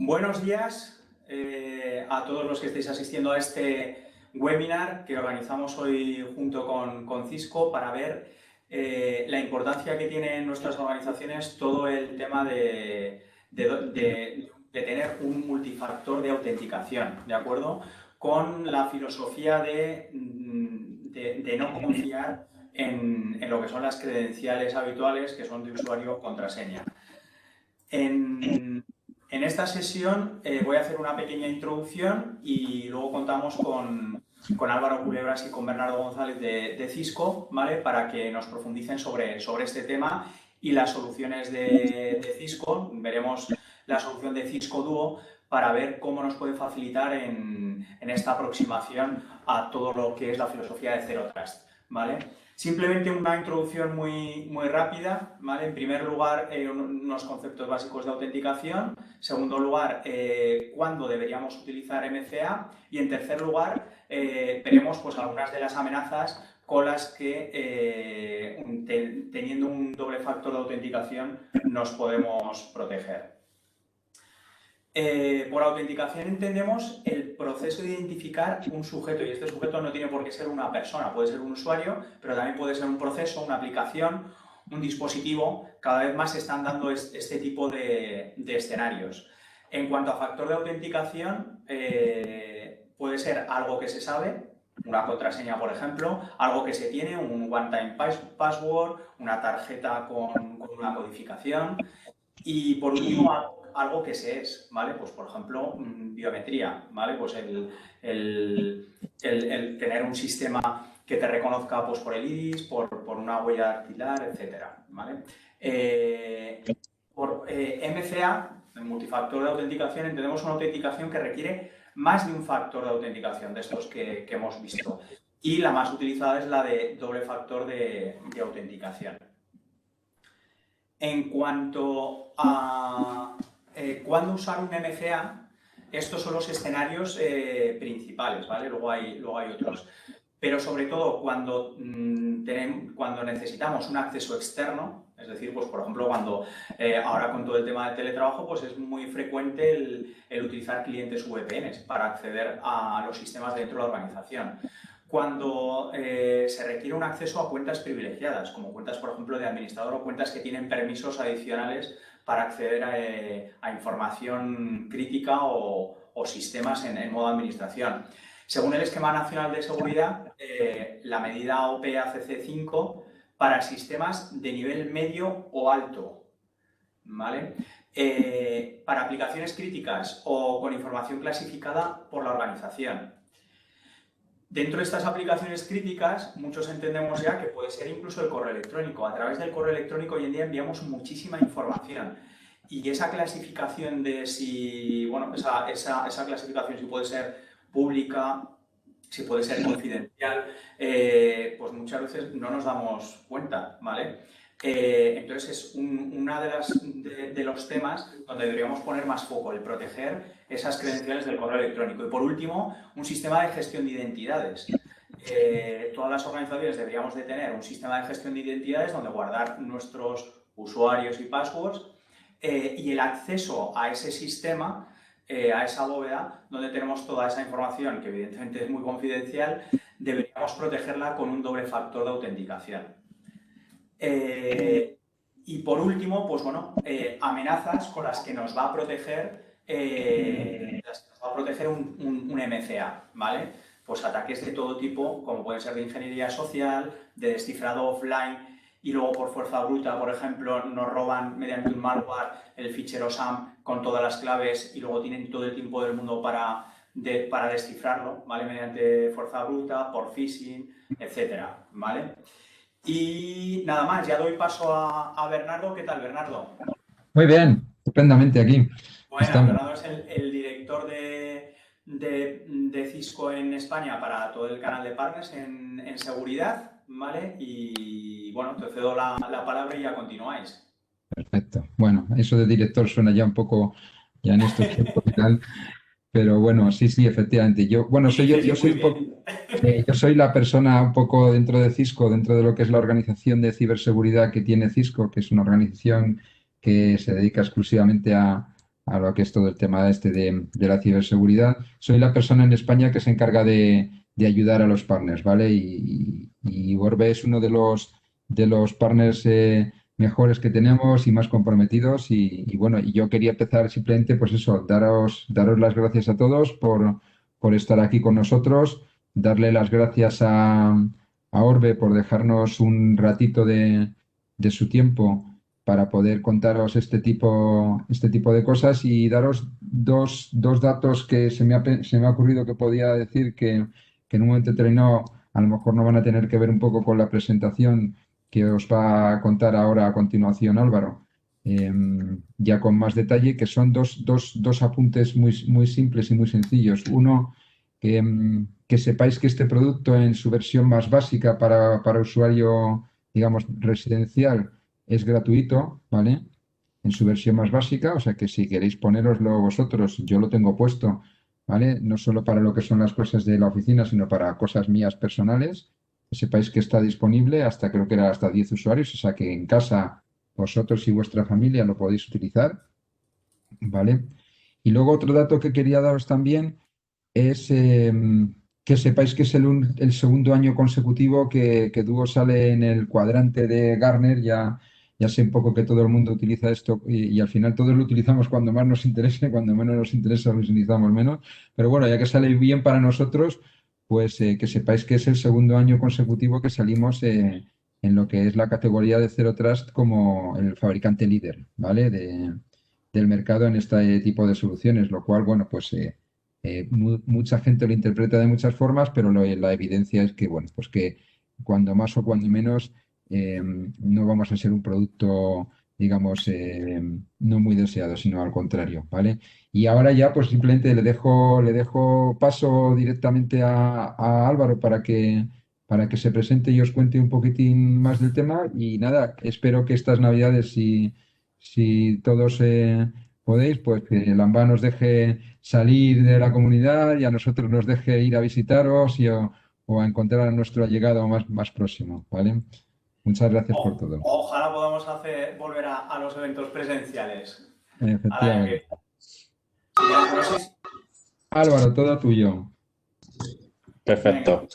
Buenos días a todos los que estáis asistiendo a este webinar que organizamos hoy junto con Cisco para ver la importancia que tiene en nuestras organizaciones todo el tema de tener un multifactor de autenticación, ¿de acuerdo? Con la filosofía de no confiar en lo que son las credenciales habituales que son de usuario contraseña. En esta sesión voy a hacer una pequeña introducción y luego contamos con Álvaro Culebras y con Bernardo González de Cisco, ¿vale? Para que nos profundicen sobre este tema y las soluciones de Cisco. Veremos la solución de Cisco Duo para ver cómo nos puede facilitar en esta aproximación a todo lo que es la filosofía de Zero Trust, ¿vale? Simplemente una introducción muy rápida, ¿vale? En primer lugar, unos conceptos básicos de autenticación. En segundo lugar, cuándo deberíamos utilizar MCA. Y en tercer lugar, veremos pues, algunas de las amenazas con las que, teniendo un doble factor de autenticación, nos podemos proteger. Por autenticación entendemos el proceso de identificar un sujeto, y este sujeto no tiene por qué ser una persona, puede ser un usuario, pero también puede ser un proceso, una aplicación, un dispositivo. Cada vez más se están dando este tipo de escenarios. En cuanto a factor de autenticación, puede ser algo que se sabe, una contraseña, por ejemplo, algo que se tiene, un one-time password, una tarjeta con una codificación, y por último, algo que se es, ¿vale? Pues, por ejemplo, biometría, ¿vale? Pues el tener un sistema que te reconozca pues, por el iris, por una huella dactilar, etcétera, ¿vale? Por MCA, el multifactor de autenticación, entendemos una autenticación que requiere más de un factor de autenticación de estos que hemos visto. Y la más utilizada es la de doble factor de autenticación. En cuanto a cuándo usar un MCA, estos son los escenarios principales, ¿vale? Luego hay otros. Pero sobre todo cuando necesitamos un acceso externo, es decir, pues por ejemplo, cuando ahora con todo el tema del teletrabajo, pues es muy frecuente el utilizar clientes VPNs para acceder a los sistemas dentro de la organización. Cuando se requiere un acceso a cuentas privilegiadas, como cuentas, por ejemplo, de administrador o cuentas que tienen permisos adicionales para acceder a información crítica o sistemas en modo administración. Según el Esquema Nacional de Seguridad, la medida OPACC 5 para sistemas de nivel medio o alto, ¿vale? Para aplicaciones críticas o con información clasificada por la organización. Dentro de estas aplicaciones críticas, muchos entendemos ya que puede ser incluso el correo electrónico. A través del correo electrónico hoy en día enviamos muchísima información. Y esa clasificación de si, bueno, esa clasificación si puede ser pública, si puede ser confidencial, pues muchas veces no nos damos cuenta, ¿vale? Entonces es uno de los temas donde deberíamos poner más foco, el proteger esas credenciales del correo electrónico. Y por último, un sistema de gestión de identidades. Todas las organizaciones deberíamos de tener un sistema de gestión de identidades donde guardar nuestros usuarios y passwords y el acceso a ese sistema, a esa bóveda donde tenemos toda esa información que evidentemente es muy confidencial, deberíamos protegerla con un doble factor de autenticación. Y por último, pues bueno, amenazas con las que nos va a proteger, un MCA, ¿vale? Pues ataques de todo tipo, como pueden ser de ingeniería social, de descifrado offline, y luego por fuerza bruta, por ejemplo, nos roban mediante un malware el fichero SAM con todas las claves y luego tienen todo el tiempo del mundo para descifrarlo, ¿vale? Mediante fuerza bruta, por phishing, etcétera, ¿vale? Y nada más, ya doy paso a Bernardo. ¿Qué tal, Bernardo? Muy bien, estupendamente aquí. Bueno, Bernardo es el director de Cisco en España para todo el canal de partners en seguridad, ¿vale? Y bueno, te cedo la palabra y ya continuáis. Perfecto. Bueno, eso de director suena ya un poco, ya en estos tiempos y tal, pero bueno, sí, efectivamente. Yo soy la persona un poco dentro de Cisco, dentro de lo que es la organización de ciberseguridad que tiene Cisco, que es una organización que se dedica exclusivamente a a lo que es todo el tema de la ciberseguridad. Soy la persona en España que se encarga de ayudar a los partners, ¿vale? Y Orbe es uno de los partners mejores que tenemos y más comprometidos. Y bueno, y yo quería empezar simplemente, pues eso, daros las gracias a todos por estar aquí con nosotros, darle las gracias a Orbe por dejarnos un ratito de su tiempo para poder contaros este tipo de cosas y daros dos datos que se me ha ocurrido que podía decir que en un momento determinado a lo mejor no van a tener que ver un poco con la presentación que os va a contar ahora a continuación Álvaro, ya con más detalle, que son dos apuntes muy simples y muy sencillos. Uno, que sepáis que este producto en su versión más básica para usuario, digamos, residencial, es gratuito, ¿vale? En su versión más básica, o sea que si queréis ponéroslo vosotros, yo lo tengo puesto, ¿vale? No solo para lo que son las cosas de la oficina, sino para cosas mías personales. Que sepáis que está disponible hasta, creo que era hasta 10 usuarios, o sea que en casa vosotros y vuestra familia lo podéis utilizar, ¿vale? Y luego otro dato que quería daros también es que sepáis que es el segundo año consecutivo que Duo sale en el cuadrante de Gartner. Ya sé un poco que todo el mundo utiliza esto y al final todos lo utilizamos cuando más nos interesa y cuando menos nos interesa lo utilizamos menos. Pero bueno, ya que sale bien para nosotros, pues que sepáis que es el segundo año consecutivo que salimos en lo que es la categoría de Zero Trust como el fabricante líder, ¿vale? Del mercado en este tipo de soluciones, lo cual, bueno, pues mucha gente lo interpreta de muchas formas, pero la evidencia es que, bueno, pues que cuando más o cuando menos no vamos a ser un producto, digamos, no muy deseado, sino al contrario, ¿vale? Y ahora ya, pues simplemente le dejo paso directamente a Álvaro para que se presente y os cuente un poquitín más del tema. Y nada, espero que estas Navidades, si todos podéis, pues que Lambda nos deje salir de la comunidad y a nosotros nos deje ir a visitaros o a encontrar a nuestro allegado más próximo, ¿vale? Muchas gracias por todo. Ojalá podamos volver a los eventos presenciales al año que Efectivamente. viene. No sé Álvaro, todo tuyo. venga, Perfecto.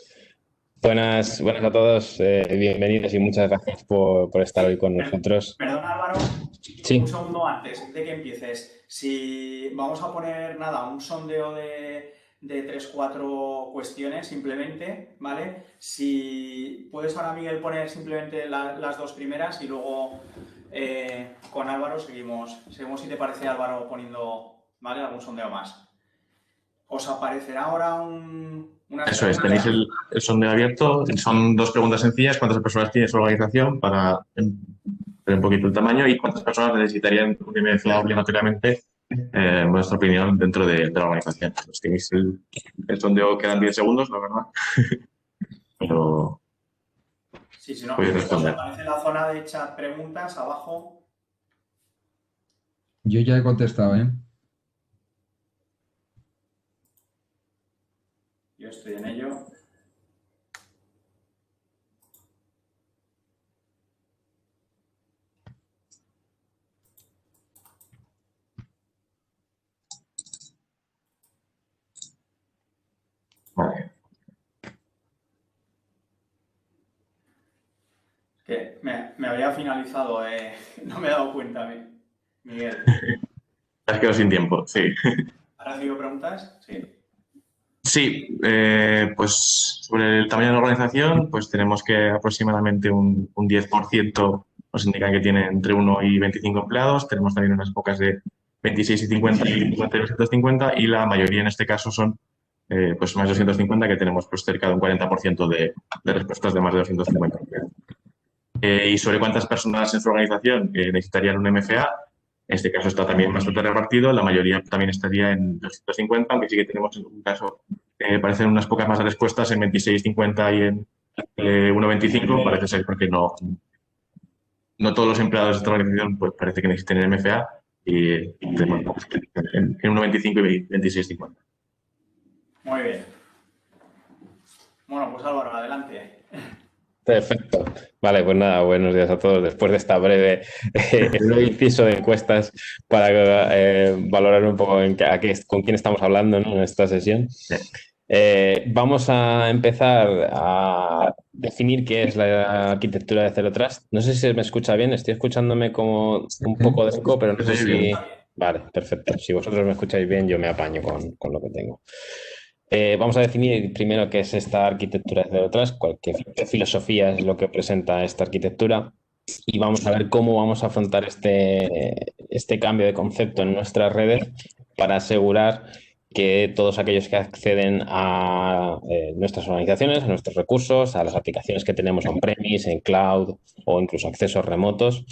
Buenas a todos, bienvenidos y muchas gracias por estar hoy con nosotros. perdona Álvaro, un Sí, segundo antes de que empieces. Si vamos a poner nada, un sondeo de 3-4 cuestiones simplemente, ¿vale? Si puedes ahora, Miguel, poner simplemente las dos primeras y luego con Álvaro seguimos si te parece, Álvaro, poniendo, ¿vale? Algún sondeo más. Os aparecerá ahora unas eso es, preguntas. tenéis el sondeo abierto, son dos preguntas sencillas: ¿cuántas personas tiene su organización para ver un poquito el tamaño y cuántas personas necesitarían un MFA obligatoriamente, en vuestra opinión, dentro de la organización? Pues tenéis el sondeo, quedan 10 segundos, la verdad, pero Sí, si no, podéis os responder. aparece en la zona de chat preguntas abajo. Yo ya he contestado, ¿eh? Yo estoy en ello. Vale. Que me había finalizado, no me he dado cuenta, Miguel. Has quedado sin tiempo, sí. ¿Ahora has habido preguntas? Sí. Sí, pues sobre el tamaño de la organización, pues tenemos que aproximadamente un 10% nos indican que tiene entre 1 y 25 empleados. Tenemos también unas pocas de 26 y 50 y 50 y 250, y la mayoría en este caso son pues más de 250, que tenemos pues cerca de un 40% de respuestas de más de 250 empleados. Y sobre cuántas personas en su organización necesitarían un MFA, en este caso está también bastante repartido. La mayoría también estaría en 250, aunque sí que tenemos en un caso, parecen unas pocas más respuestas en 26, 50 y en 1,25. Parece ser porque no todos los empleados de esta organización pues parece que necesiten el MFA, y tenemos en 1,25 y 26, 50. Muy bien. Bueno, pues Álvaro, adelante. Perfecto. Vale, pues nada, buenos días a todos. Después de esta breve, el breve inciso de encuestas para valorar un poco con quién estamos hablando, ¿no? En esta sesión. Vamos a empezar a definir qué es la arquitectura de Zero Trust. No sé si se me escucha bien, estoy escuchándome como un poco de eco, pero no sé Sí, si... bien. Vale, perfecto. Si vosotros me escucháis bien, yo me apaño con lo que tengo. Vamos a definir primero qué es esta arquitectura de Zero Trust, qué filosofía es lo que presenta esta arquitectura y vamos a ver cómo vamos a afrontar este cambio de concepto en nuestras redes para asegurar que todos aquellos que acceden a nuestras organizaciones, a nuestros recursos, a las aplicaciones que tenemos on-premise, en cloud o incluso accesos remotos,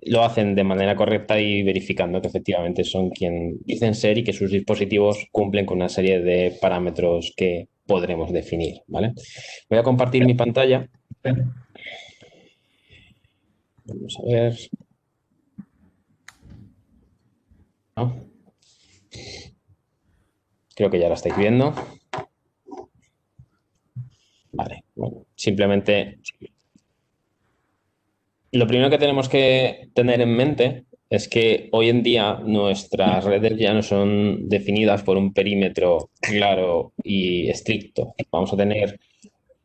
lo hacen de manera correcta y verificando que efectivamente son quien dicen ser y que sus dispositivos cumplen con una serie de parámetros que podremos definir, ¿vale? Voy a compartir mi pantalla. Vamos a ver. ¿No? Creo que ya la estáis viendo. Vale, bueno, simplemente lo primero que tenemos que tener en mente es que hoy en día nuestras redes ya no son definidas por un perímetro claro y estricto. Vamos a tener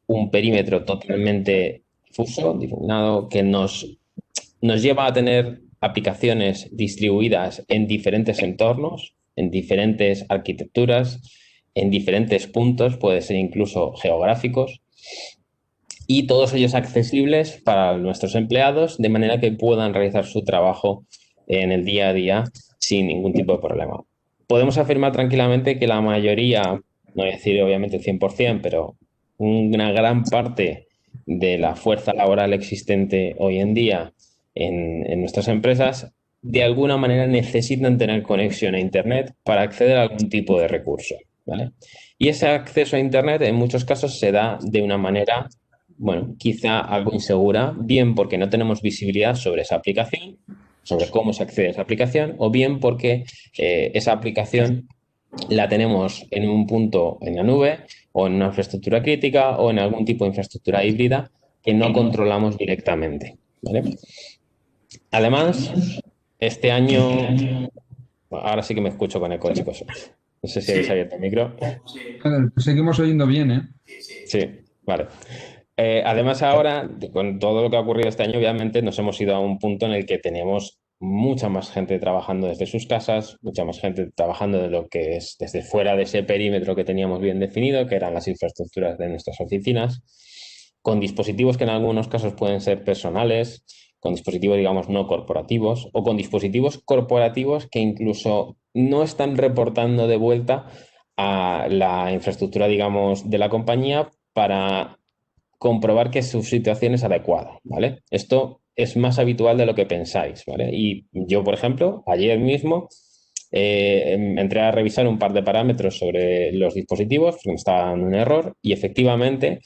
un perímetro totalmente difuso, difuminado, que nos lleva a tener aplicaciones distribuidas en diferentes entornos, en diferentes arquitecturas, en diferentes puntos, puede ser incluso geográficos, y todos ellos accesibles para nuestros empleados de manera que puedan realizar su trabajo en el día a día sin ningún tipo de problema. Podemos afirmar tranquilamente que la mayoría, no voy a decir obviamente el 100%, pero una gran parte de la fuerza laboral existente hoy en día en nuestras empresas, de alguna manera necesitan tener conexión a Internet para acceder a algún tipo de recurso, ¿vale? Y ese acceso a Internet en muchos casos se da de una manera, bueno, quizá algo insegura, bien porque no tenemos visibilidad sobre esa aplicación, sobre cómo se accede a esa aplicación, o bien porque esa aplicación la tenemos en un punto en la nube o en una infraestructura crítica o en algún tipo de infraestructura híbrida que no controlamos directamente, ¿vale? Además, este año, ahora sí que me escucho con eco, chicos. No sé si habéis abierto el micro. Sí, Seguimos oyendo bien, ¿eh? Sí, vale. Además, ahora, con todo lo que ha ocurrido este año, obviamente nos hemos ido a un punto en el que tenemos mucha más gente trabajando desde sus casas, mucha más gente trabajando de lo que es desde fuera de ese perímetro que teníamos bien definido, que eran las infraestructuras de nuestras oficinas, con dispositivos que en algunos casos pueden ser personales, con dispositivos, digamos, no corporativos, o con dispositivos corporativos que incluso no están reportando de vuelta a la infraestructura, digamos, de la compañía para comprobar que su situación es adecuada, ¿vale? Esto es más habitual de lo que pensáis, ¿vale? Y yo, por ejemplo, ayer mismo entré a revisar un par de parámetros sobre los dispositivos, porque me estaba dando un error, y efectivamente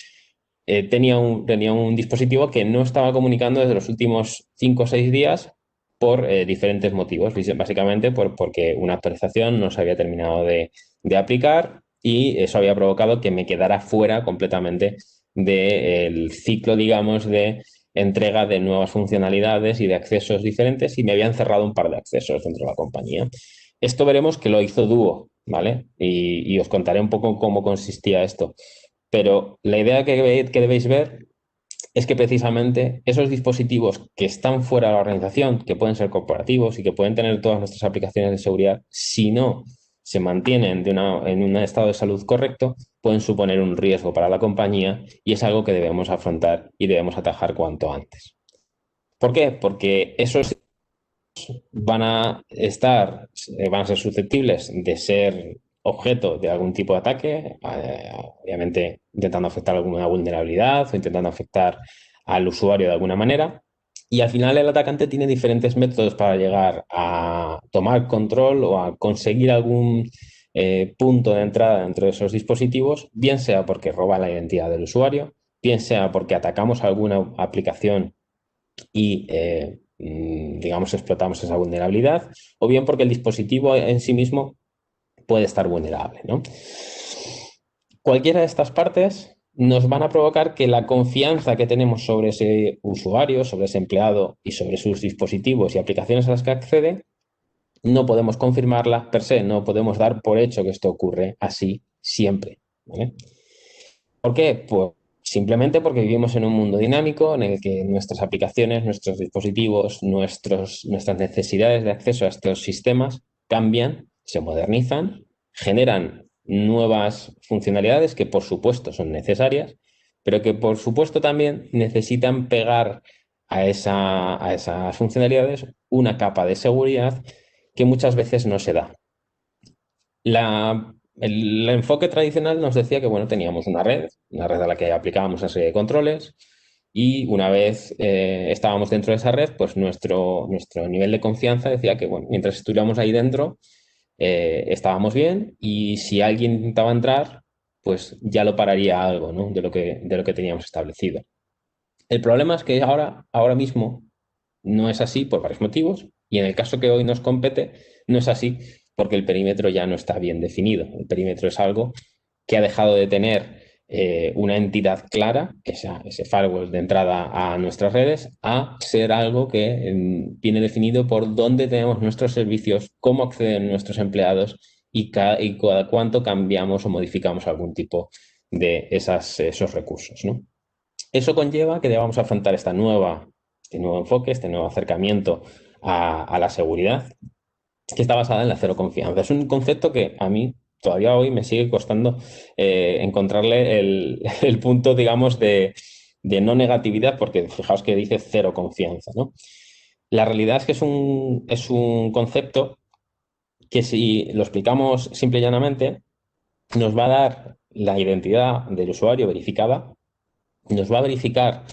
tenía un dispositivo que no estaba comunicando desde los últimos 5 o 6 días por diferentes motivos, básicamente porque una actualización no se había terminado de aplicar y eso había provocado que me quedara fuera completamente del ciclo, digamos, de entrega de nuevas funcionalidades y de accesos diferentes y me habían cerrado un par de accesos dentro de la compañía. Esto veremos que lo hizo Duo, ¿vale? Y os contaré un poco cómo consistía esto. Pero la idea que debéis ver es que precisamente esos dispositivos que están fuera de la organización, que pueden ser corporativos y que pueden tener todas nuestras aplicaciones de seguridad, si no se mantienen en un estado de salud correcto, pueden suponer un riesgo para la compañía y es algo que debemos afrontar y debemos atajar cuanto antes. ¿Por qué? Porque esos van a ser susceptibles de ser objeto de algún tipo de ataque, obviamente intentando afectar alguna vulnerabilidad o intentando afectar al usuario de alguna manera. Y al final el atacante tiene diferentes métodos para llegar a tomar control o a conseguir algún punto de entrada dentro de esos dispositivos, bien sea porque roba la identidad del usuario, bien sea porque atacamos alguna aplicación y digamos, explotamos esa vulnerabilidad, o bien porque el dispositivo en sí mismo puede estar vulnerable, ¿no? Cualquiera de estas partes nos van a provocar que la confianza que tenemos sobre ese usuario, sobre ese empleado y sobre sus dispositivos y aplicaciones a las que accede, no podemos confirmarla per se, no podemos dar por hecho que esto ocurre así siempre, ¿vale? ¿Por qué? Pues simplemente porque vivimos en un mundo dinámico en el que nuestras aplicaciones, nuestros dispositivos, nuestras necesidades de acceso a estos sistemas cambian, se modernizan, generan nuevas funcionalidades que por supuesto son necesarias, pero que por supuesto también necesitan pegar a esas funcionalidades una capa de seguridad que muchas veces no se da. El enfoque tradicional nos decía que, bueno, teníamos una red a la que aplicábamos una serie de controles y una vez estábamos dentro de esa red, pues nuestro nivel de confianza decía que, bueno, mientras estuviéramos ahí dentro, estábamos bien y si alguien intentaba entrar, pues ya lo pararía algo, ¿no? de lo que teníamos establecido. El problema es que ahora mismo no es así por varios motivos y en el caso que hoy nos compete no es así porque el perímetro ya no está bien definido. El perímetro es algo que ha dejado de tener una entidad clara, ese firewall de entrada a nuestras redes, a ser algo que viene definido por dónde tenemos nuestros servicios, cómo acceden nuestros empleados y cada cuánto cambiamos o modificamos algún tipo de esos recursos, ¿no? Eso conlleva que debamos afrontar este nuevo enfoque, este nuevo acercamiento a la seguridad, que está basada en la cero confianza. Es un concepto que a mí todavía hoy me sigue costando encontrarle el punto, digamos, de no negatividad, porque fijaos que dice cero confianza, ¿no? La realidad es que es un concepto que si lo explicamos simple y llanamente, nos va a dar la identidad del usuario verificada, nos va a verificar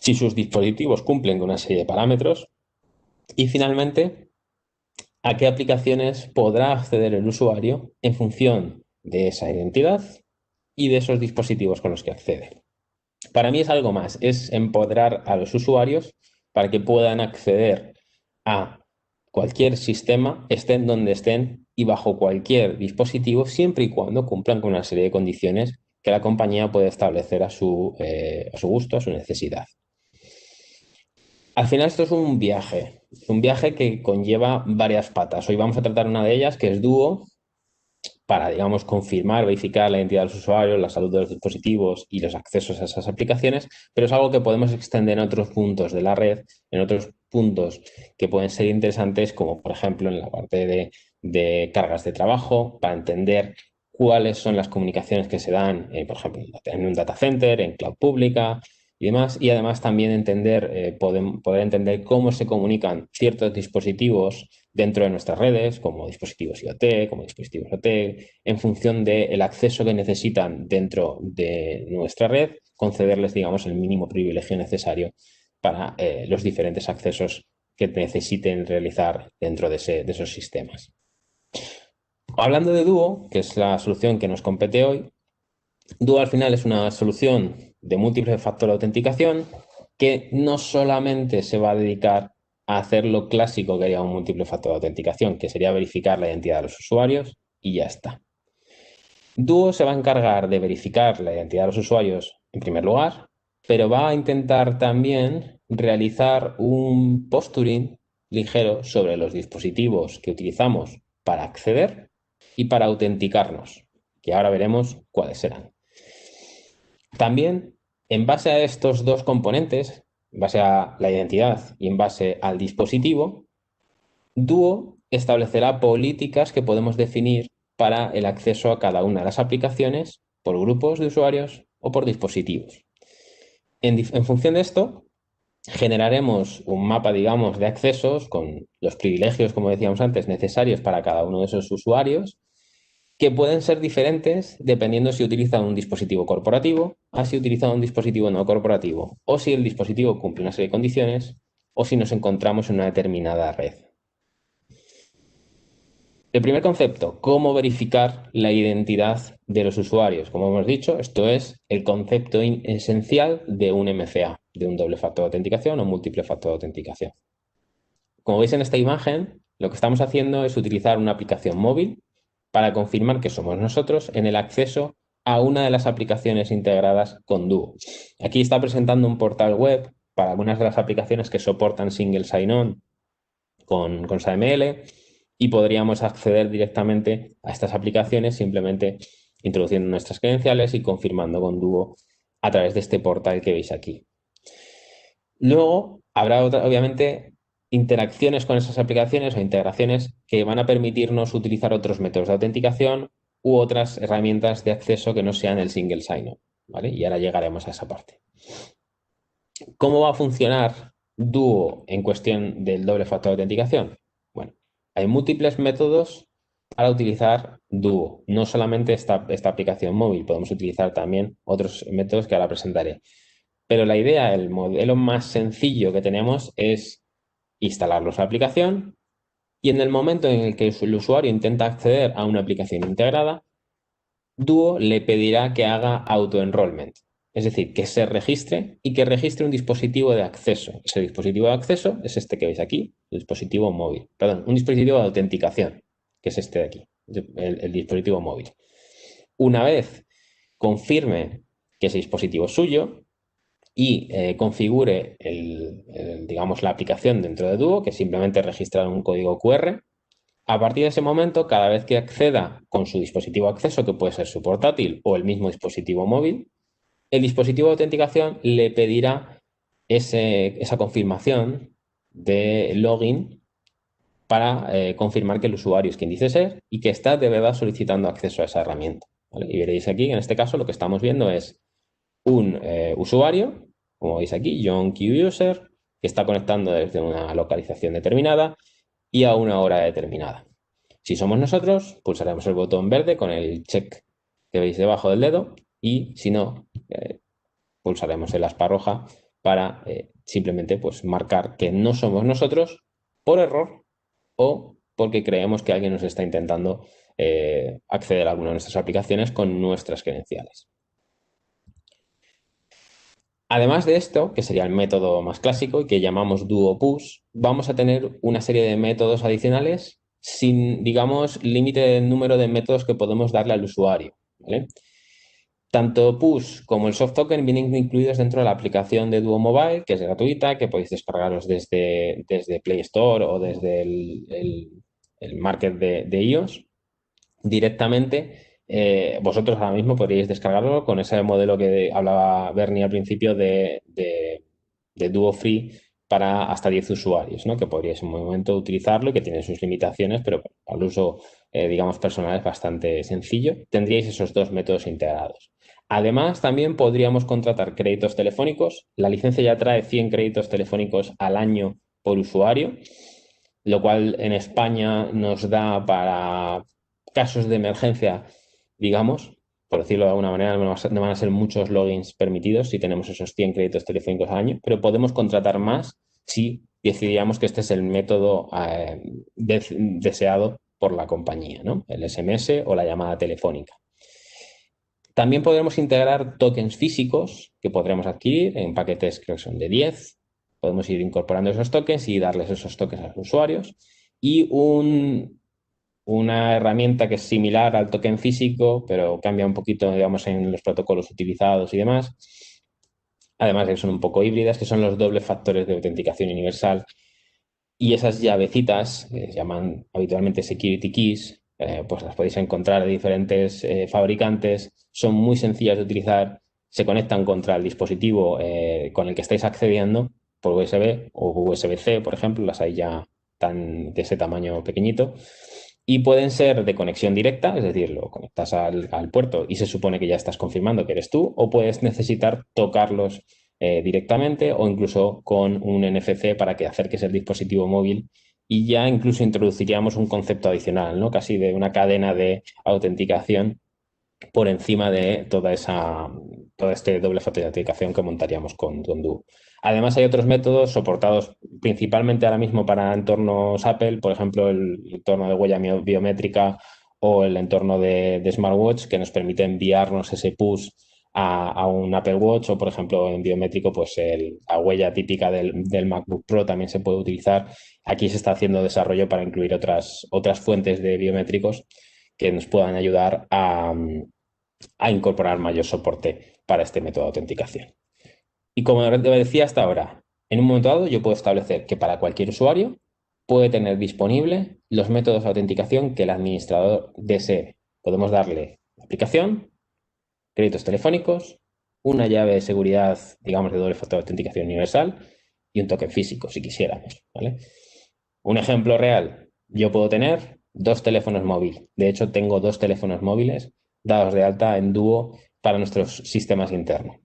si sus dispositivos cumplen con una serie de parámetros y finalmente a qué aplicaciones podrá acceder el usuario en función de esa identidad y de esos dispositivos con los que accede. Para mí es algo más, es empoderar a los usuarios para que puedan acceder a cualquier sistema, estén donde estén y bajo cualquier dispositivo, siempre y cuando cumplan con una serie de condiciones que la compañía puede establecer a su gusto, a su necesidad. Al final esto es un viaje que conlleva varias patas. Hoy vamos a tratar una de ellas, que es Duo, para, digamos, confirmar, verificar la identidad de los usuarios, la salud de los dispositivos y los accesos a esas aplicaciones, pero es algo que podemos extender en otros puntos de la red, en otros puntos que pueden ser interesantes, como por ejemplo en la parte de cargas de trabajo, para entender cuáles son las comunicaciones que se dan, por ejemplo, en un data center, en cloud pública y demás, y además también poder entender cómo se comunican ciertos dispositivos dentro de nuestras redes, como dispositivos IoT, como dispositivos OT, en función del acceso que necesitan dentro de nuestra red, concederles, digamos, el mínimo privilegio necesario para los diferentes accesos que necesiten realizar dentro de esos sistemas. Hablando de Duo, que es la solución que nos compete hoy, Duo al final es una solución de múltiple factor de autenticación que no solamente se va a dedicar a hacer lo clásico que haría un múltiple factor de autenticación, que sería verificar la identidad de los usuarios y ya está. Duo se va a encargar de verificar la identidad de los usuarios en primer lugar, pero va a intentar también realizar un posturing ligero sobre los dispositivos que utilizamos para acceder y para autenticarnos, que ahora veremos cuáles serán. También, en base a estos dos componentes, en base a la identidad y en base al dispositivo, Duo establecerá políticas que podemos definir para el acceso a cada una de las aplicaciones por grupos de usuarios o por dispositivos. En función de esto, generaremos un mapa, digamos, de accesos con los privilegios, como decíamos antes, necesarios para cada uno de esos usuarios, que pueden ser diferentes dependiendo si utilizan un dispositivo corporativo, a si utilizan un dispositivo no corporativo, o si el dispositivo cumple una serie de condiciones, o si nos encontramos en una determinada red. El primer concepto, cómo verificar la identidad de los usuarios. Como hemos dicho, esto es el concepto esencial de un MFA, de un doble factor de autenticación o múltiple factor de autenticación. Como veis en esta imagen, lo que estamos haciendo es utilizar una aplicación móvil para confirmar que somos nosotros en el acceso a una de las aplicaciones integradas con Duo. Aquí está presentando un portal web para algunas de las aplicaciones que soportan Single Sign-On con SAML, y podríamos acceder directamente a estas aplicaciones simplemente introduciendo nuestras credenciales y confirmando con Duo a través de este portal que veis aquí. Luego habrá obviamente interacciones con esas aplicaciones o integraciones que van a permitirnos utilizar otros métodos de autenticación u otras herramientas de acceso que no sean el single sign-on, ¿vale? Y ahora llegaremos a esa parte. ¿Cómo va a funcionar Duo en cuestión del doble factor de autenticación? Bueno, hay múltiples métodos para utilizar Duo, no solamente esta aplicación móvil, podemos utilizar también otros métodos que ahora presentaré. Pero la idea, el modelo más sencillo que tenemos es instalarlos la aplicación, y en el momento en el que el usuario intenta acceder a una aplicación integrada, Duo le pedirá que haga auto-enrollment, es decir, que se registre y que registre un dispositivo de acceso. Ese dispositivo de acceso es este que veis aquí, el dispositivo móvil. Perdón, un dispositivo de autenticación, que es este de aquí, el dispositivo móvil. Una vez confirme que ese dispositivo es suyo y configure digamos, la aplicación dentro de Duo, que simplemente registrar un código QR, a partir de ese momento, cada vez que acceda con su dispositivo de acceso, que puede ser su portátil o el mismo dispositivo móvil, el dispositivo de autenticación le pedirá esa confirmación de login para confirmar que el usuario es quien dice ser y que está de verdad solicitando acceso a esa herramienta, ¿vale? Y veréis aquí, en este caso, lo que estamos viendo es un usuario, como veis aquí, John Q User, que está conectando desde una localización determinada y a una hora determinada. Si somos nosotros, pulsaremos el botón verde con el check que veis debajo del dedo, y si no, pulsaremos el aspa roja para simplemente pues, marcar que no somos nosotros por error o porque creemos que alguien nos está intentando acceder a alguna de nuestras aplicaciones con nuestras credenciales. Además de esto, que sería el método más clásico y que llamamos Duo Push, vamos a tener una serie de métodos adicionales sin, digamos, límite de número de métodos que podemos darle al usuario, ¿vale? Tanto Push como el Soft Token vienen incluidos dentro de la aplicación de Duo Mobile, que es gratuita, que podéis descargaros desde Play Store o desde el market de iOS directamente. Vosotros ahora mismo podríais descargarlo con ese modelo que hablaba Bernie al principio de Duo Free para hasta 10 usuarios, ¿no? Que podríais en un momento utilizarlo y que tiene sus limitaciones, pero para el uso, digamos, personal es bastante sencillo. Tendríais esos dos métodos integrados. Además, también podríamos contratar créditos telefónicos. La licencia ya trae 100 créditos telefónicos al año por usuario, lo cual en España nos da para casos de emergencia, digamos, por decirlo de alguna manera, no van a ser muchos logins permitidos si tenemos esos 100 créditos telefónicos al año, pero podemos contratar más si decidíamos que este es el método deseado por la compañía, ¿no? El SMS o la llamada telefónica. También podremos integrar tokens físicos que podremos adquirir en paquetes, creo que son de 10. Podemos ir incorporando esos tokens y darles esos tokens a los usuarios. Y una herramienta que es similar al token físico, pero cambia un poquito, digamos, en los protocolos utilizados y demás. Además, que son un poco híbridas, que son los dobles factores de autenticación universal. Y esas llavecitas, que se llaman habitualmente security keys, pues las podéis encontrar de diferentes fabricantes. Son muy sencillas de utilizar, se conectan contra el dispositivo con el que estáis accediendo por USB o USB-C, por ejemplo, las hay ya de ese tamaño pequeñito. Y pueden ser de conexión directa, es decir, lo conectas al puerto y se supone que ya estás confirmando que eres tú, o puedes necesitar tocarlos directamente o incluso con un NFC para que acerques el dispositivo móvil, y ya incluso introduciríamos un concepto adicional, ¿no? Casi de una cadena de autenticación por encima de todo este doble factor de autenticación que montaríamos con Duo. Además, hay otros métodos soportados principalmente ahora mismo para entornos Apple, por ejemplo, el entorno de huella biométrica o el entorno de smartwatch, que nos permite enviarnos ese push a un Apple Watch, o por ejemplo en biométrico, pues la huella típica del MacBook Pro también se puede utilizar. Aquí se está haciendo desarrollo para incluir otras fuentes de biométricos que nos puedan ayudar a a incorporar mayor soporte para este método de autenticación. Y como decía hasta ahora, en un momento dado yo puedo establecer que para cualquier usuario puede tener disponible los métodos de autenticación que el administrador desee. Podemos darle aplicación, créditos telefónicos, una llave de seguridad, digamos, de doble factor de autenticación universal y un token físico, si quisiéramos, ¿vale? Un ejemplo real, yo puedo tener 2 teléfonos móviles. De hecho, tengo 2 teléfonos móviles dados de alta en Duo para nuestros sistemas internos.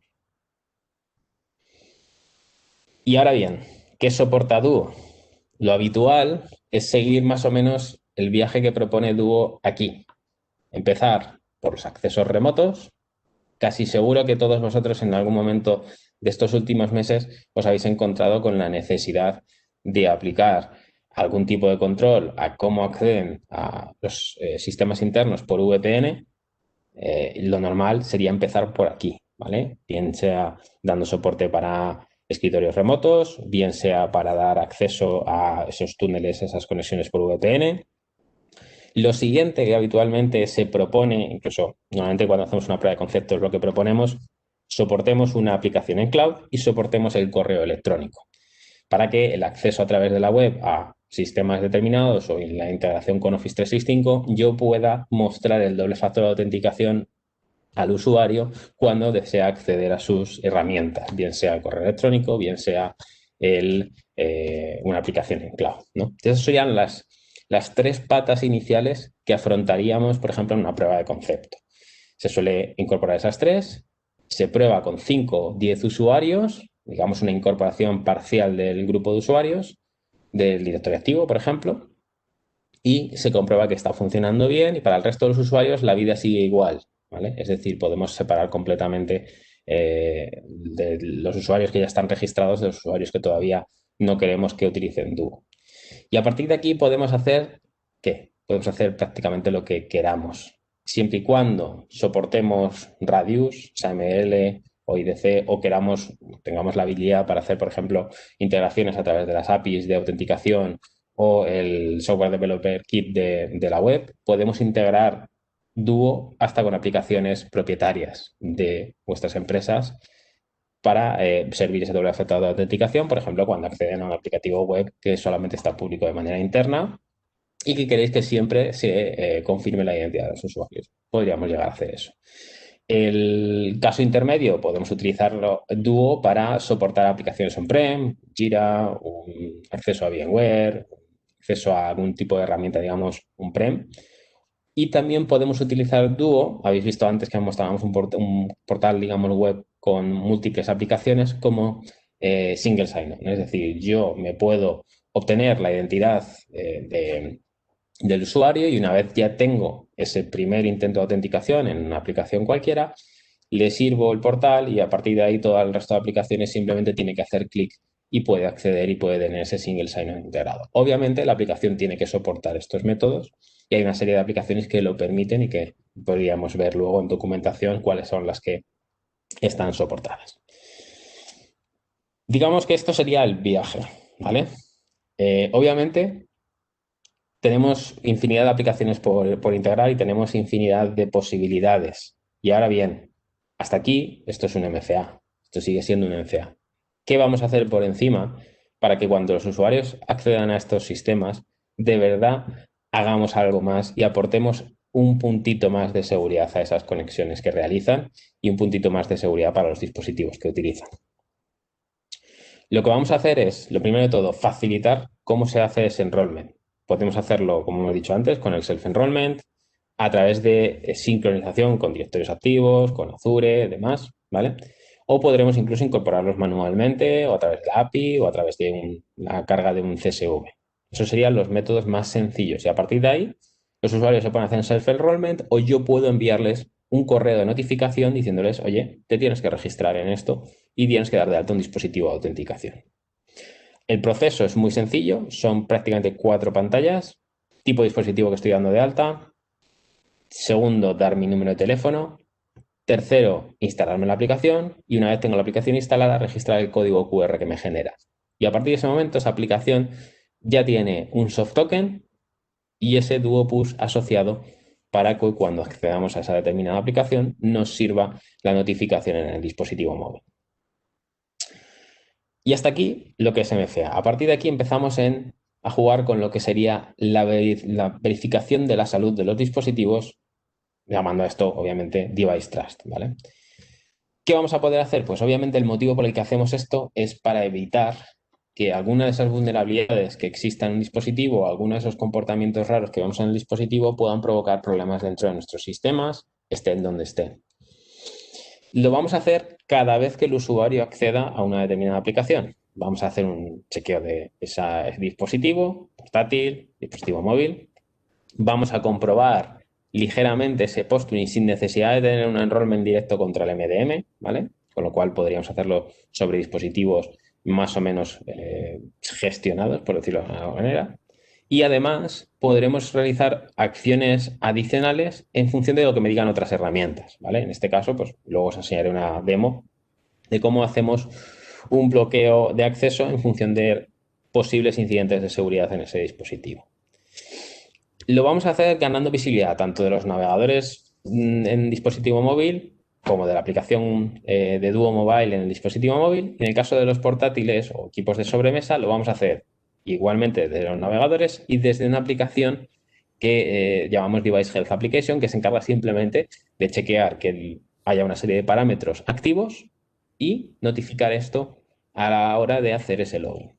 Y ahora bien, ¿qué soporta Duo? Lo habitual es seguir más o menos el viaje que propone Duo aquí. Empezar por los accesos remotos. Casi seguro que todos vosotros en algún momento de estos últimos meses os habéis encontrado con la necesidad de aplicar algún tipo de control a cómo acceden a los sistemas internos por VPN. Lo normal sería empezar por aquí, ¿vale? Bien sea dando soporte para escritorios remotos, bien sea para dar acceso a esos túneles, esas conexiones por VPN. Lo siguiente que habitualmente se propone, incluso normalmente cuando hacemos una prueba de concepto es lo que proponemos, soportemos una aplicación en cloud y soportemos el correo electrónico para que el acceso a través de la web a sistemas determinados o en la integración con Office 365 yo pueda mostrar el doble factor de autenticación al usuario cuando desea acceder a sus herramientas, bien sea el correo electrónico, bien sea una aplicación en cloud, ¿no? Esas serían las 3 patas iniciales que afrontaríamos, por ejemplo, en una prueba de concepto. Se suele incorporar esas 3, se prueba con 5 o 10 usuarios, digamos una incorporación parcial del grupo de usuarios, del directorio activo, por ejemplo, y se comprueba que está funcionando bien y para el resto de los usuarios la vida sigue igual, ¿vale? Es decir, podemos separar completamente de los usuarios que ya están registrados de los usuarios que todavía no queremos que utilicen Duo. Y a partir de aquí podemos hacer, ¿qué? Podemos hacer prácticamente lo que queramos, siempre y cuando soportemos Radius, XAML o IDC o tengamos la habilidad para hacer, por ejemplo, integraciones a través de las APIs de autenticación o el Software Developer Kit de la web, podemos integrar Duo hasta con aplicaciones propietarias de vuestras empresas para servir ese doble factor de autenticación, por ejemplo, cuando acceden a un aplicativo web que solamente está público de manera interna y que queréis que siempre se confirme la identidad de los usuarios. Podríamos llegar a hacer eso. El caso intermedio, podemos utilizarlo Duo para soportar aplicaciones on-prem, Jira, un acceso a VMware, acceso a algún tipo de herramienta, digamos, on-prem. Y también podemos utilizar Duo, habéis visto antes que mostrábamos un portal, digamos, web con múltiples aplicaciones como single sign-on. Es decir, yo me puedo obtener la identidad del usuario y una vez ya tengo ese primer intento de autenticación en una aplicación cualquiera, le sirvo el portal y a partir de ahí todo el resto de aplicaciones simplemente tiene que hacer clic y puede acceder y puede tener ese single sign-on integrado. Obviamente la aplicación tiene que soportar estos métodos y hay una serie de aplicaciones que lo permiten y que podríamos ver luego en documentación cuáles son las que están soportadas. Digamos que esto sería el viaje, ¿vale? Obviamente tenemos infinidad de aplicaciones por integrar y tenemos infinidad de posibilidades. Y ahora bien, hasta aquí esto es un MCA, esto sigue siendo un MCA. ¿Qué vamos a hacer por encima para que cuando los usuarios accedan a estos sistemas, de verdad hagamos algo más y aportemos un puntito más de seguridad a esas conexiones que realizan y un puntito más de seguridad para los dispositivos que utilizan? Lo que vamos a hacer es, lo primero de todo, facilitar cómo se hace ese enrollment. Podemos hacerlo, como hemos dicho antes, con el self-enrollment, a través de sincronización con directorios activos, con Azure, demás, ¿vale? O podremos incluso incorporarlos manualmente o a través de la API o a través de la carga de un CSV. Esos serían los métodos más sencillos y a partir de ahí los usuarios se pueden hacer self-enrollment o yo puedo enviarles un correo de notificación diciéndoles, oye, te tienes que registrar en esto y tienes que dar de alta un dispositivo de autenticación. El proceso es muy sencillo, son prácticamente 4 pantallas, tipo de dispositivo que estoy dando de alta, segundo, dar mi número de teléfono, tercero, instalarme la aplicación y una vez tengo la aplicación instalada, registrar el código QR que me genera. Y a partir de ese momento, esa aplicación ya tiene un soft token y ese Duo Push asociado para que cuando accedamos a esa determinada aplicación nos sirva la notificación en el dispositivo móvil. Y hasta aquí lo que es MFA. A partir de aquí empezamos a jugar con lo que sería la verificación de la salud de los dispositivos, llamando a esto, obviamente, Device Trust, ¿vale? ¿Qué vamos a poder hacer? Pues obviamente el motivo por el que hacemos esto es para evitar que alguna de esas vulnerabilidades que existan en un dispositivo o algunos de esos comportamientos raros que vemos en el dispositivo puedan provocar problemas dentro de nuestros sistemas, estén donde estén. Lo vamos a hacer cada vez que el usuario acceda a una determinada aplicación. Vamos a hacer un chequeo de ese dispositivo, portátil, dispositivo móvil. Vamos a comprobar ligeramente ese posturing sin necesidad de tener un enrollment directo contra el MDM, ¿vale? Con lo cual podríamos hacerlo sobre dispositivos más o menos gestionados, por decirlo de alguna manera. Y además podremos realizar acciones adicionales en función de lo que me digan otras herramientas, ¿vale? En este caso, pues luego os enseñaré una demo de cómo hacemos un bloqueo de acceso en función de posibles incidentes de seguridad en ese dispositivo. Lo vamos a hacer ganando visibilidad tanto de los navegadores en dispositivo móvil como de la aplicación de Duo Mobile en el dispositivo móvil. En el caso de los portátiles o equipos de sobremesa, lo vamos a hacer igualmente desde los navegadores y desde una aplicación que llamamos Device Health Application, que se encarga simplemente de chequear que haya una serie de parámetros activos y notificar esto a la hora de hacer ese login.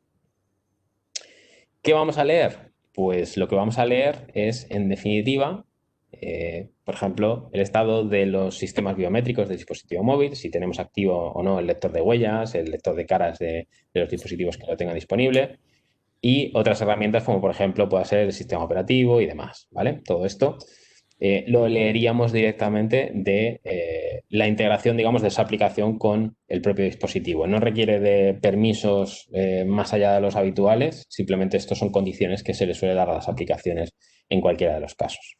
¿Qué vamos a leer? Pues lo que vamos a leer es, en definitiva, por ejemplo, el estado de los sistemas biométricos del dispositivo móvil, si tenemos activo o no el lector de huellas, el lector de caras de los dispositivos que lo tengan disponible y otras herramientas como, por ejemplo, puede ser el sistema operativo y demás, ¿vale? Todo esto lo leeríamos directamente de la integración, digamos, de esa aplicación con el propio dispositivo. No requiere de permisos más allá de los habituales, simplemente estos son condiciones que se le suele dar a las aplicaciones en cualquiera de los casos.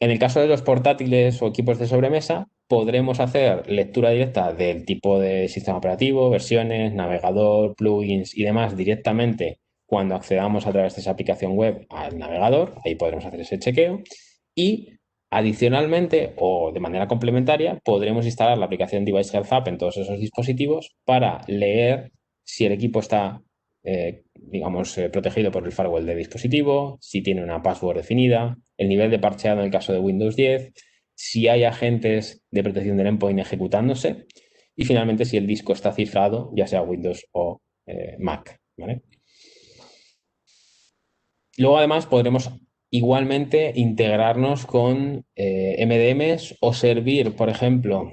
En el caso de los portátiles o equipos de sobremesa, podremos hacer lectura directa del tipo de sistema operativo, versiones, navegador, plugins y demás directamente cuando accedamos a través de esa aplicación web al navegador. Ahí podremos hacer ese chequeo. Y adicionalmente o de manera complementaria podremos instalar la aplicación Device Health App en todos esos dispositivos para leer si el equipo está protegido por el firewall del dispositivo, si tiene una password definida, el nivel de parcheado en el caso de Windows 10, si hay agentes de protección del endpoint ejecutándose y finalmente si el disco está cifrado, ya sea Windows o Mac, ¿vale? Luego además podremos igualmente integrarnos con MDMs o servir, por ejemplo,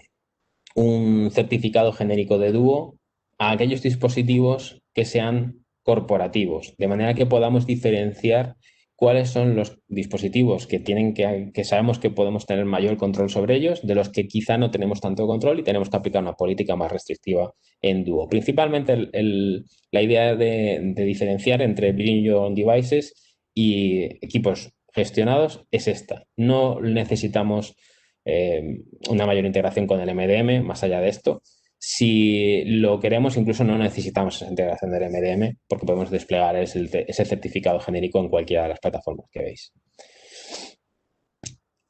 un certificado genérico de Duo a aquellos dispositivos que sean corporativos, de manera que podamos diferenciar cuáles son los dispositivos que sabemos que podemos tener mayor control sobre ellos, de los que quizá no tenemos tanto control y tenemos que aplicar una política más restrictiva en Duo. Principalmente la idea de diferenciar entre Bring Your Own Devices y equipos gestionados es esta. No necesitamos una mayor integración con el MDM, más allá de esto. Si lo queremos, incluso no necesitamos esa integración del MDM porque podemos desplegar ese certificado genérico en cualquiera de las plataformas que veis.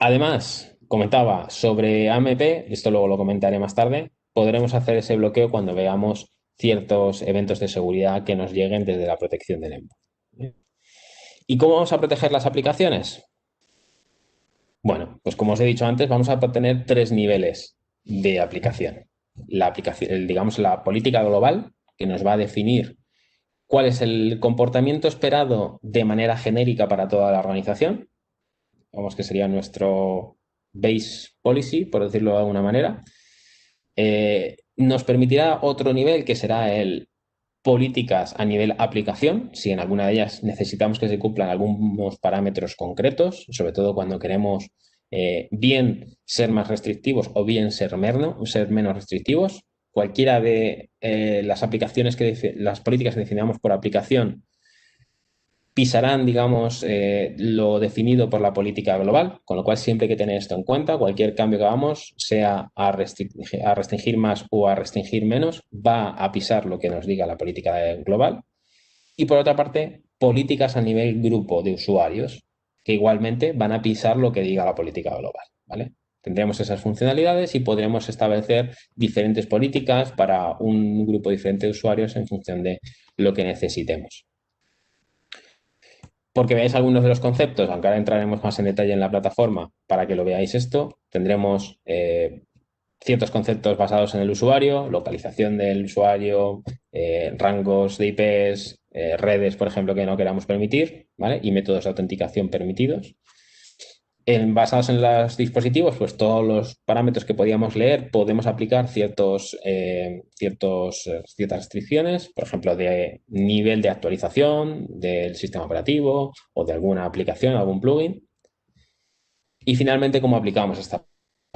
Además, comentaba sobre AMP, esto luego lo comentaré más tarde, podremos hacer ese bloqueo cuando veamos ciertos eventos de seguridad que nos lleguen desde la protección del endpoint. ¿Y cómo vamos a proteger las aplicaciones? Bueno, pues como os he dicho antes, vamos a tener 3 niveles de aplicación. La política global, que nos va a definir cuál es el comportamiento esperado de manera genérica para toda la organización. Vamos, que sería nuestro base policy, por decirlo de alguna manera. Nos permitirá otro nivel, que será el políticas a nivel aplicación, si en alguna de ellas necesitamos que se cumplan algunos parámetros concretos, sobre todo cuando queremos bien ser más restrictivos o bien ser menos restrictivos. Cualquiera de las políticas que definamos por aplicación pisarán, digamos, lo definido por la política global, con lo cual siempre hay que tener esto en cuenta. Cualquier cambio que hagamos, sea a restringir más o a restringir menos, va a pisar lo que nos diga la política global. Y por otra parte, políticas a nivel grupo de usuarios. que igualmente van a pisar lo que diga la política global, ¿vale? Tendremos esas funcionalidades y podremos establecer diferentes políticas para un grupo diferente de usuarios en función de lo que necesitemos. Porque veáis algunos de los conceptos, aunque ahora entraremos más en detalle en la plataforma para que lo veáis esto, tendremos ciertos conceptos basados en el usuario, localización del usuario, rangos de IPs, redes, por ejemplo, que no queramos permitir, ¿vale? Y métodos de autenticación permitidos. Basados en los dispositivos, pues todos los parámetros que podíamos leer, podemos aplicar ciertas restricciones, por ejemplo, de nivel de actualización del sistema operativo o de alguna aplicación, algún plugin. Y finalmente, ¿cómo aplicamos esta?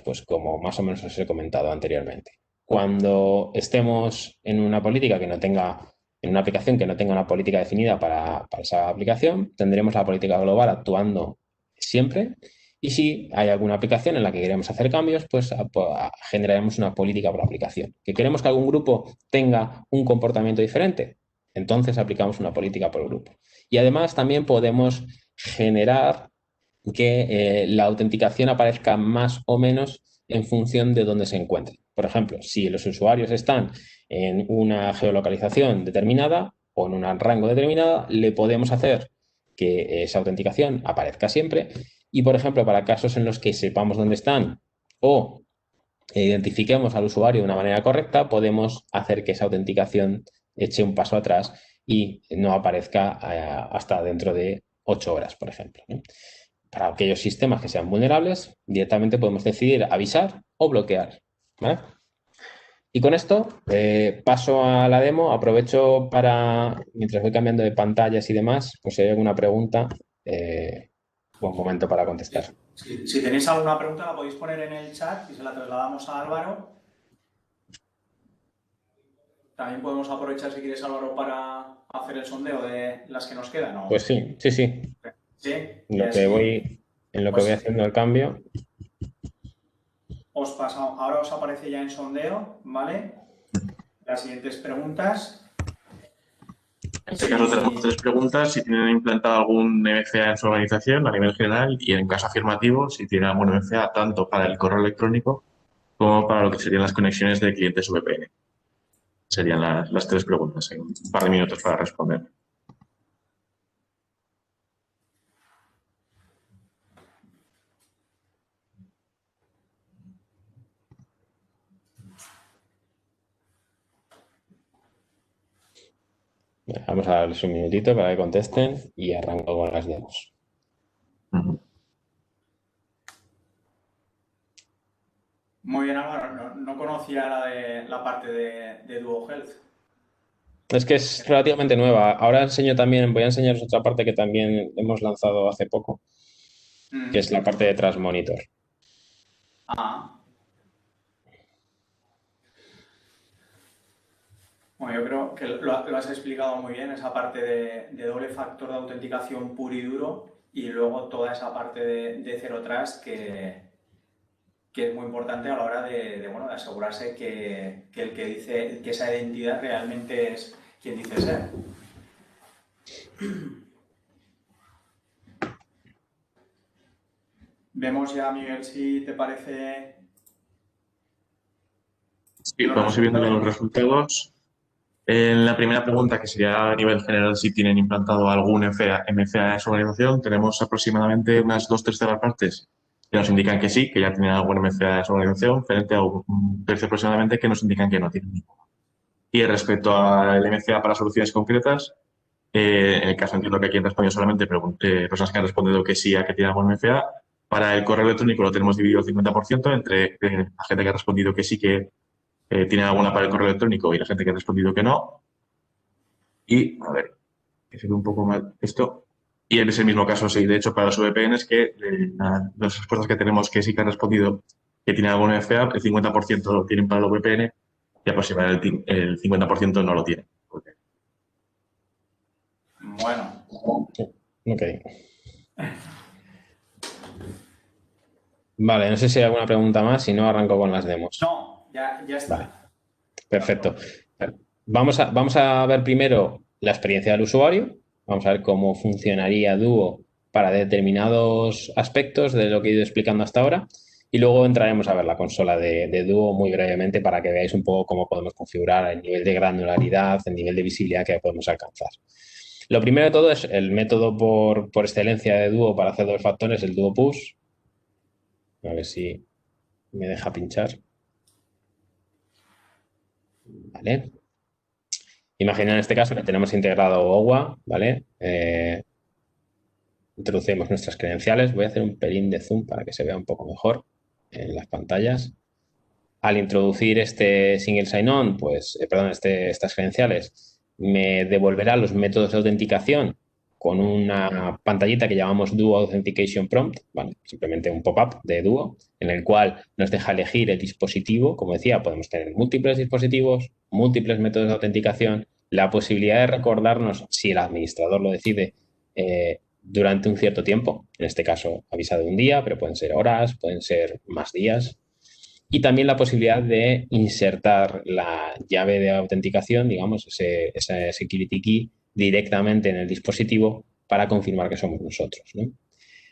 Pues como más o menos os he comentado anteriormente. Cuando estemos en una política que no tenga, en una aplicación que no tenga una política definida para esa aplicación, tendremos la política global actuando siempre. Y si hay alguna aplicación en la que queremos hacer cambios, pues generaremos una política por aplicación. ¿Que queremos que algún grupo tenga un comportamiento diferente? Entonces aplicamos una política por grupo. Y además también podemos generar que la autenticación aparezca más o menos en función de dónde se encuentren. Por ejemplo, si los usuarios están en una geolocalización determinada o en un rango determinado, le podemos hacer que esa autenticación aparezca siempre. Y, por ejemplo, para casos en los que sepamos dónde están o identifiquemos al usuario de una manera correcta, podemos hacer que esa autenticación eche un paso atrás y no aparezca hasta dentro de 8 horas, por ejemplo, ¿no? Para aquellos sistemas que sean vulnerables, directamente podemos decidir avisar o bloquear, ¿vale? Y con esto paso a la demo. Aprovecho para, mientras voy cambiando de pantallas y demás, pues si hay alguna pregunta, buen momento para contestar. Si tenéis alguna pregunta la podéis poner en el chat y se la trasladamos a Álvaro. También podemos aprovechar, si quieres, Álvaro, para hacer el sondeo de las que nos quedan, ¿no? Pues sí. ¿Sí? En lo que voy haciendo el cambio. Ahora os aparece ya en sondeo, ¿vale? Las siguientes preguntas. En este caso tenemos 3 preguntas: si tienen implantado algún MFA en su organización a nivel general, y en caso afirmativo, si tienen algún MFA tanto para el correo electrónico como para lo que serían las conexiones de clientes VPN. Serían las 3 preguntas, en un par de minutos para responder. Vamos a darles un minutito para que contesten y arranco con las demos. Muy bien, Álvaro. No conocía la parte de Duo Health. Es que es relativamente nueva. Ahora voy a enseñaros otra parte que también hemos lanzado hace poco, que es la parte de Transmonitor. Bueno, yo creo que lo has explicado muy bien, esa parte de doble factor de autenticación puro y duro, y luego toda esa parte de Zero Trust que es muy importante a la hora de asegurarse que el que dice que esa identidad realmente es quien dice ser. Vemos ya, Miguel, si te parece. Sí, vamos a ir viendo los resultados. En la primera pregunta, que sería a nivel general si tienen implantado algún MFA en su organización, tenemos aproximadamente unas 2/3 partes que nos indican que sí, que ya tienen algún MFA en su organización, frente a un tercio aproximadamente que nos indican que no tienen ninguno. Y respecto al MFA para soluciones concretas, en el caso entiendo que aquí han respondido solamente personas que han respondido que sí a que tienen algún MFA. Para el correo electrónico lo tenemos dividido al 50% entre la gente que ha respondido que sí que tiene alguna para el correo electrónico y la gente que ha respondido que no. Y, a ver, que se ve un poco mal esto. Y es el mismo caso, sí, de hecho, para los VPNs, que las respuestas que tenemos que sí que han respondido que tienen algún MFA, el 50% lo tienen para los VPN y aproximadamente el 50% no lo tienen. Bueno. Ok. Vale, no sé si hay alguna pregunta más, si no arranco con las demos. No, ya está. Vale. Perfecto. Vamos a ver primero la experiencia del usuario. Vamos a ver cómo funcionaría Duo para determinados aspectos de lo que he ido explicando hasta ahora. Y luego entraremos a ver la consola de Duo muy brevemente para que veáis un poco cómo podemos configurar el nivel de granularidad, el nivel de visibilidad que podemos alcanzar. Lo primero de todo es el método por excelencia de Duo para hacer dos factores, el Duo Push. A ver si me deja pinchar. Vale. Imagina en este caso que tenemos integrado OWA, ¿vale? Introducimos nuestras credenciales. Voy a hacer un pelín de zoom para que se vea un poco mejor en las pantallas. Al introducir este single sign-on, pues, estas credenciales, me devolverá los métodos de autenticación con una pantallita que llamamos Duo Authentication Prompt, ¿vale? Simplemente un pop-up de Duo, en el cual nos deja elegir el dispositivo. Como decía, podemos tener múltiples dispositivos, múltiples métodos de autenticación, la posibilidad de recordarnos, si el administrador lo decide, durante un cierto tiempo. En este caso, avisado un día, pero pueden ser horas, pueden ser más días. Y también la posibilidad de insertar la llave de autenticación, digamos, esa security key directamente en el dispositivo para confirmar que somos nosotros, ¿no?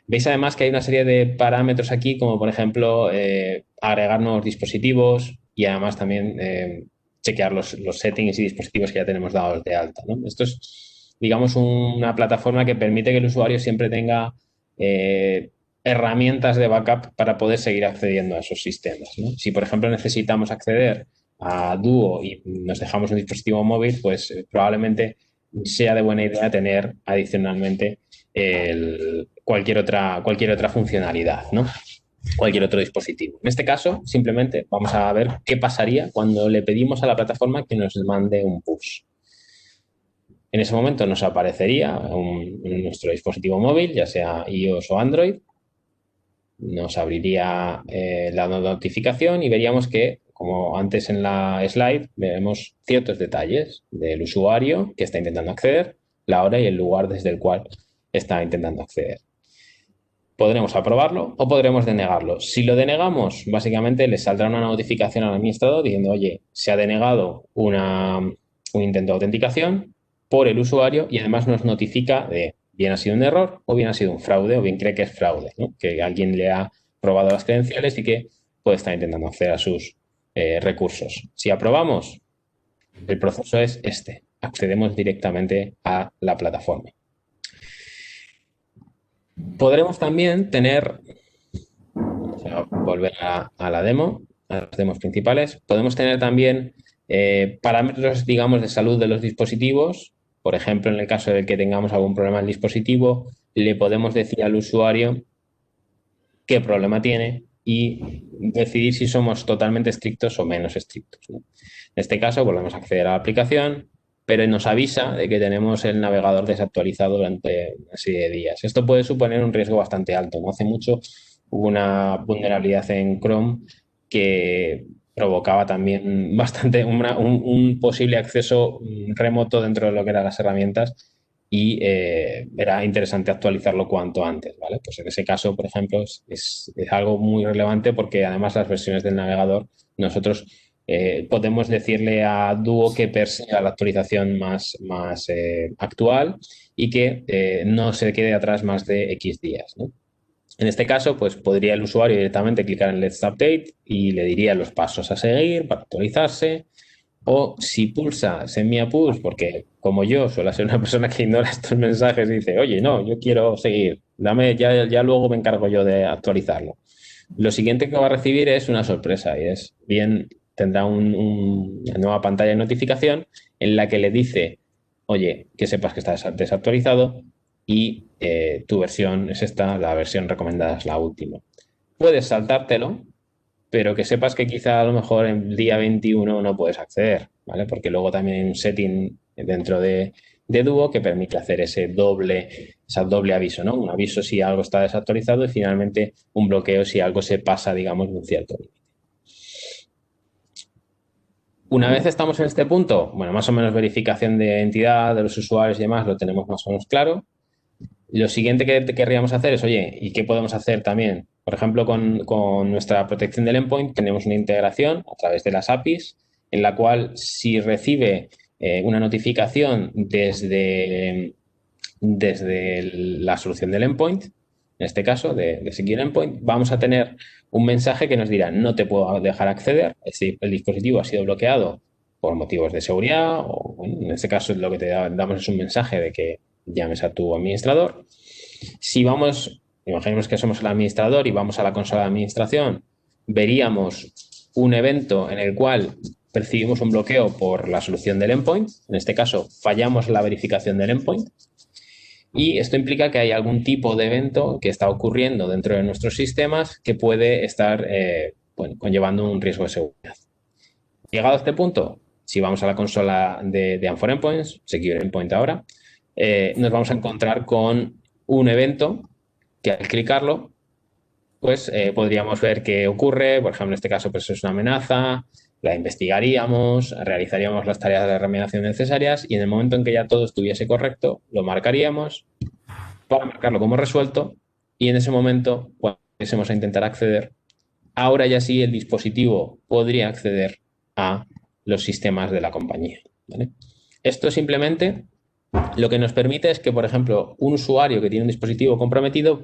Veis además que hay una serie de parámetros aquí, como por ejemplo agregar nuevos dispositivos y además también chequear los settings y dispositivos que ya tenemos dados de alta, ¿no? Esto es, digamos, una plataforma que permite que el usuario siempre tenga herramientas de backup para poder seguir accediendo a esos sistemas, ¿no? Si, por ejemplo, necesitamos acceder a Duo y nos dejamos un dispositivo móvil, pues probablemente sea de buena idea tener adicionalmente cualquier otra funcionalidad, ¿no? Cualquier otro dispositivo. En este caso, simplemente vamos a ver qué pasaría cuando le pedimos a la plataforma que nos mande un push. En ese momento nos aparecería en nuestro dispositivo móvil, ya sea iOS o Android. Nos abriría la notificación y veríamos que, como antes en la slide, vemos ciertos detalles del usuario que está intentando acceder, la hora y el lugar desde el cual está intentando acceder. Podremos aprobarlo o podremos denegarlo. Si lo denegamos, básicamente le saldrá una notificación al administrador diciendo, oye, se ha denegado un intento de autenticación por el usuario y además nos notifica de bien ha sido un error o bien ha sido un fraude o bien cree que es fraude, ¿no? Que alguien le ha robado las credenciales y que puede estar intentando acceder a sus recursos. Si aprobamos, el proceso es este. Accedemos directamente a la plataforma. Podremos también tener, volver a la demo, a las demos principales, podemos tener también parámetros, digamos, de salud de los dispositivos. Por ejemplo, en el caso de que tengamos algún problema en el dispositivo, le podemos decir al usuario qué problema tiene y decidir si somos totalmente estrictos o menos estrictos, ¿no? En este caso, volvemos a acceder a la aplicación, pero nos avisa de que tenemos el navegador desactualizado durante una serie de días. Esto puede suponer un riesgo bastante alto. No hace mucho hubo una vulnerabilidad en Chrome que provocaba también bastante un posible acceso remoto dentro de lo que eran las herramientas y era interesante actualizarlo cuanto antes, ¿vale? Pues en ese caso, por ejemplo, es algo muy relevante porque además las versiones del navegador nosotros podemos decirle a Duo que persiga la actualización más actual y que no se quede atrás más de X días, ¿no? En este caso, pues podría el usuario directamente clicar en Let's Update y le diría los pasos a seguir para actualizarse. O si pulsa Send me a push, porque como yo suelo ser una persona que ignora estos mensajes y dice, oye, no, yo quiero seguir, dame, ya luego me encargo yo de actualizarlo. Lo siguiente que va a recibir es una sorpresa y es bien, tendrá una nueva pantalla de notificación en la que le dice, oye, que sepas que está desactualizado y tu versión es esta, la versión recomendada es la última. Puedes saltártelo, pero que sepas que quizá a lo mejor en el día 21 no puedes acceder, ¿vale? Porque luego también hay un setting dentro de Duo que permite hacer ese doble aviso, ¿no? Un aviso si algo está desactualizado y finalmente un bloqueo si algo se pasa, digamos, de un cierto límite. Una vez estamos en este punto, bueno, más o menos verificación de identidad de los usuarios y demás lo tenemos más o menos claro. Lo siguiente que querríamos hacer es, oye, ¿y qué podemos hacer también? Por ejemplo, con nuestra protección del endpoint tenemos una integración a través de las APIs en la cual si recibe una notificación desde desde la solución del endpoint, en este caso de Secure Endpoint, vamos a tener un mensaje que nos dirá no te puedo dejar acceder, el dispositivo ha sido bloqueado por motivos de seguridad o bueno, en este caso lo que te damos es un mensaje de que llames a tu administrador. Si vamos, imaginemos que somos el administrador y vamos a la consola de administración, veríamos un evento en el cual percibimos un bloqueo por la solución del endpoint. En este caso, fallamos la verificación del endpoint. Y esto implica que hay algún tipo de evento que está ocurriendo dentro de nuestros sistemas que puede estar conllevando un riesgo de seguridad. Llegado a este punto, si vamos a la consola de Unfor Endpoints, Secure Endpoint ahora, nos vamos a encontrar con un evento que al clicarlo, pues podríamos ver qué ocurre. Por ejemplo, en este caso, pues es una amenaza, la investigaríamos, realizaríamos las tareas de remediación necesarias y en el momento en que ya todo estuviese correcto, lo marcaríamos para marcarlo como resuelto y en ese momento, cuando fuésemos a intentar acceder, ahora ya sí el dispositivo podría acceder a los sistemas de la compañía, ¿vale? Esto simplemente lo que nos permite es que, por ejemplo, un usuario que tiene un dispositivo comprometido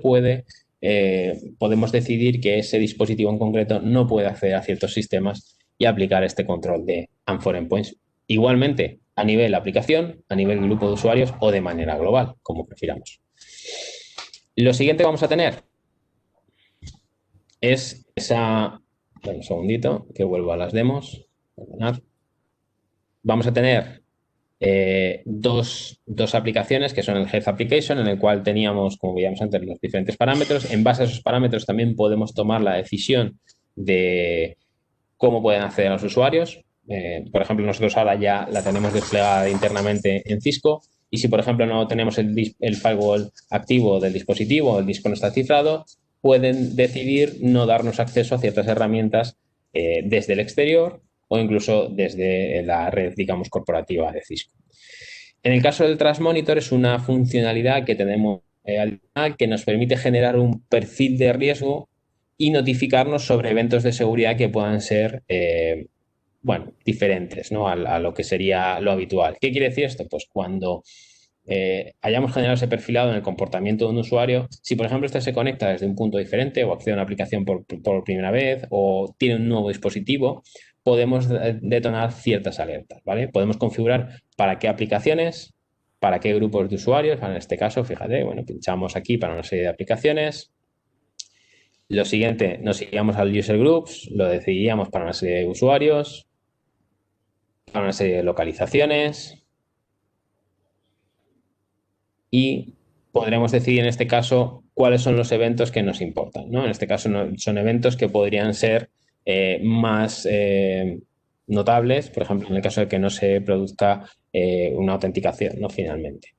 podemos decidir que ese dispositivo en concreto no puede acceder a ciertos sistemas y aplicar este control de Unfor Endpoints. Igualmente, a nivel aplicación, a nivel grupo de usuarios o de manera global, como prefiramos. Lo siguiente que vamos a tener es esa... Bueno, un segundito, que vuelvo a las demos. Perdonad. Vamos a tener dos aplicaciones que son el Health Application, en el cual teníamos, como veíamos antes, los diferentes parámetros. En base a esos parámetros también podemos tomar la decisión de cómo pueden acceder a los usuarios. Por ejemplo, nosotros ahora ya la tenemos desplegada internamente en Cisco y si, por ejemplo, no tenemos el firewall activo del dispositivo, el disco no está cifrado, pueden decidir no darnos acceso a ciertas herramientas desde el exterior o incluso desde la red, digamos, corporativa de Cisco. En el caso del Trust Monitor es una funcionalidad que tenemos que nos permite generar un perfil de riesgo y notificarnos sobre eventos de seguridad que puedan ser, diferentes, ¿no? a lo que sería lo habitual. ¿Qué quiere decir esto? Pues cuando hayamos generado ese perfilado en el comportamiento de un usuario, si por ejemplo este se conecta desde un punto diferente o accede a una aplicación por primera vez o tiene un nuevo dispositivo, podemos detonar ciertas alertas, ¿vale? Podemos configurar para qué aplicaciones, para qué grupos de usuarios. En este caso, fíjate, bueno, pinchamos aquí para una serie de aplicaciones. Lo siguiente, nos iríamos al User Groups, lo decidiríamos para una serie de usuarios, para una serie de localizaciones y podremos decidir en este caso cuáles son los eventos que nos importan, ¿no? En este caso son eventos que podrían ser más notables, por ejemplo, en el caso de que no se produzca una autenticación, ¿no? Finalmente.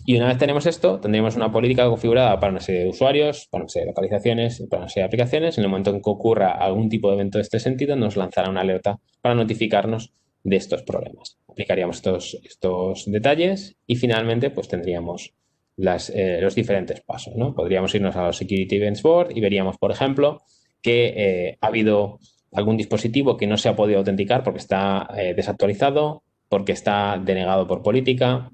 Y una vez tenemos esto, tendríamos una política configurada para una serie de usuarios, para una serie de localizaciones, para una serie de aplicaciones. En el momento en que ocurra algún tipo de evento de este sentido, nos lanzará una alerta para notificarnos de estos problemas. Aplicaríamos estos detalles y finalmente pues tendríamos los diferentes pasos, ¿no? Podríamos irnos a los Security Events Board y veríamos, por ejemplo, que ha habido algún dispositivo que no se ha podido autenticar porque está desactualizado, porque está denegado por política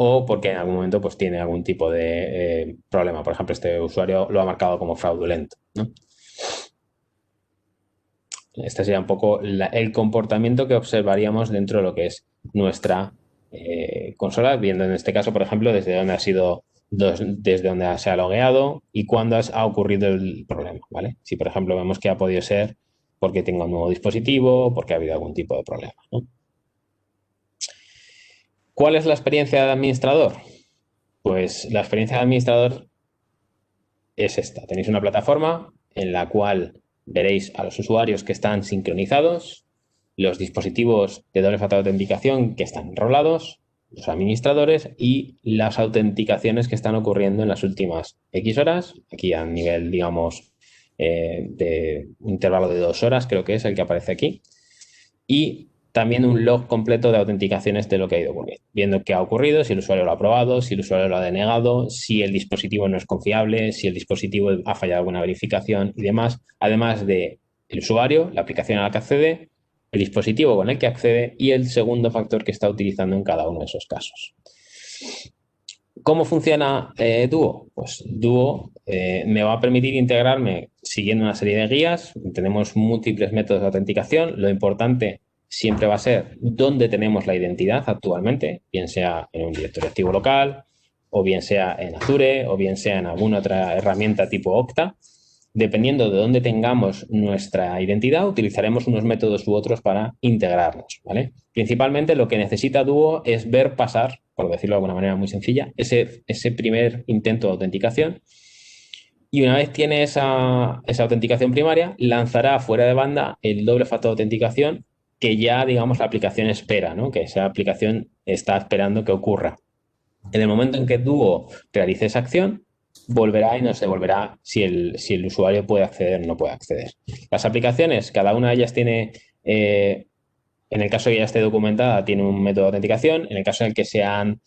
o porque en algún momento pues, tiene algún tipo de problema. Por ejemplo, este usuario lo ha marcado como fraudulento, ¿no? Este sería un poco el comportamiento que observaríamos dentro de lo que es nuestra consola, viendo en este caso, por ejemplo, desde dónde se ha logueado y cuándo ha ocurrido el problema, ¿vale? Si, por ejemplo, vemos que ha podido ser porque tenga un nuevo dispositivo, porque ha habido algún tipo de problema, ¿no? ¿Cuál es la experiencia de administrador? Pues la experiencia de administrador es esta. Tenéis una plataforma en la cual veréis a los usuarios que están sincronizados, los dispositivos de doble factor de autenticación que están enrolados, los administradores y las autenticaciones que están ocurriendo en las últimas X horas. Aquí a nivel, digamos, de un intervalo de 2 horas, creo que es el que aparece aquí. Y también un log completo de autenticaciones de lo que ha ido ocurriendo, viendo qué ha ocurrido, si el usuario lo ha aprobado, si el usuario lo ha denegado, si el dispositivo no es confiable, si el dispositivo ha fallado alguna verificación y demás, además de el usuario, la aplicación a la que accede, el dispositivo con el que accede y el segundo factor que está utilizando en cada uno de esos casos. ¿Cómo funciona Duo? Pues Duo me va a permitir integrarme siguiendo una serie de guías. Tenemos múltiples métodos de autenticación. Lo importante siempre va a ser dónde tenemos la identidad actualmente, bien sea en un directorio activo local, o bien sea en Azure, o bien sea en alguna otra herramienta tipo Okta. Dependiendo de dónde tengamos nuestra identidad, utilizaremos unos métodos u otros para integrarnos, ¿vale? Principalmente lo que necesita Duo es ver pasar, por decirlo de alguna manera muy sencilla, ese primer intento de autenticación. Y una vez tiene esa autenticación primaria, lanzará fuera de banda el doble factor de autenticación que ya, digamos, la aplicación espera, ¿no? Que esa aplicación está esperando que ocurra. En el momento en que Duo realice esa acción, volverá y nos devolverá si el usuario puede acceder o no puede acceder. Las aplicaciones, cada una de ellas tiene, en el caso de que ya esté documentada, tiene un método de autenticación. En el caso en el que sean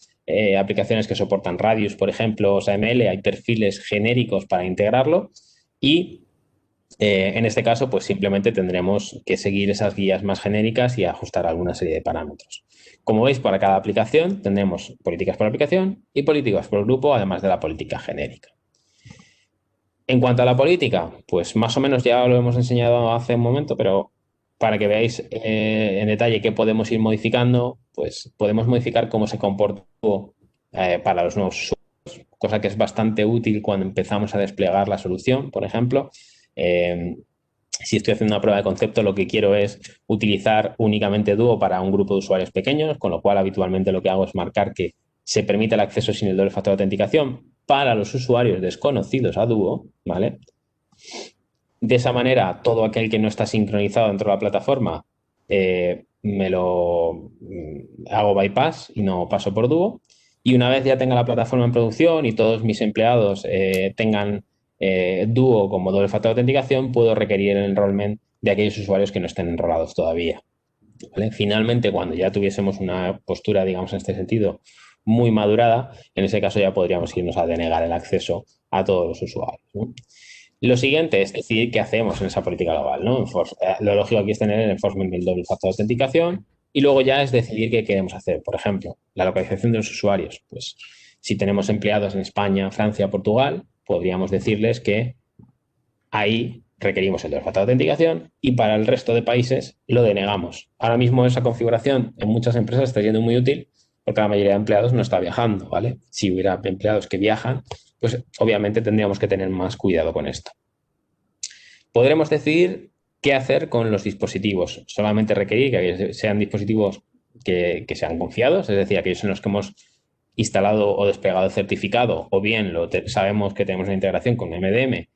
aplicaciones que soportan Radius, por ejemplo, o SAML, hay perfiles genéricos para integrarlo. Y en este caso, pues simplemente tendremos que seguir esas guías más genéricas y ajustar alguna serie de parámetros. Como veis, para cada aplicación tendremos políticas por aplicación y políticas por grupo, además de la política genérica. En cuanto a la política, pues más o menos ya lo hemos enseñado hace un momento, pero para que veáis en detalle qué podemos ir modificando, pues podemos modificar cómo se comporta para los nuevos usuarios, cosa que es bastante útil cuando empezamos a desplegar la solución, por ejemplo. Si estoy haciendo una prueba de concepto, lo que quiero es utilizar únicamente Duo para un grupo de usuarios pequeños, con lo cual habitualmente lo que hago es marcar que se permite el acceso sin el doble factor de autenticación para los usuarios desconocidos a Duo, ¿vale? De esa manera, todo aquel que no está sincronizado dentro de la plataforma me lo hago bypass y no paso por Duo. Y una vez ya tenga la plataforma en producción y todos mis empleados tengan Duo como doble factor de autenticación, puedo requerir el enrollment de aquellos usuarios que no estén enrolados todavía, ¿vale? Finalmente, cuando ya tuviésemos una postura, digamos, en este sentido, muy madurada, en ese caso ya podríamos irnos a denegar el acceso a todos los usuarios, ¿no? Lo siguiente es decidir qué hacemos en esa política global, ¿no? Lo lógico aquí es tener el enforcement del doble factor de autenticación y luego ya es decidir qué queremos hacer. Por ejemplo, la localización de los usuarios. Pues si tenemos empleados en España, Francia, Portugal, podríamos decirles que ahí requerimos el doble factor de autenticación y para el resto de países lo denegamos. Ahora mismo esa configuración en muchas empresas está siendo muy útil porque la mayoría de empleados no está viajando, ¿vale? Si hubiera empleados que viajan, pues obviamente tendríamos que tener más cuidado con esto. Podremos decidir qué hacer con los dispositivos. Solamente requerir que sean dispositivos que sean confiados, es decir, aquellos en los que hemos instalado o desplegado el certificado, o bien sabemos que tenemos una integración con MDM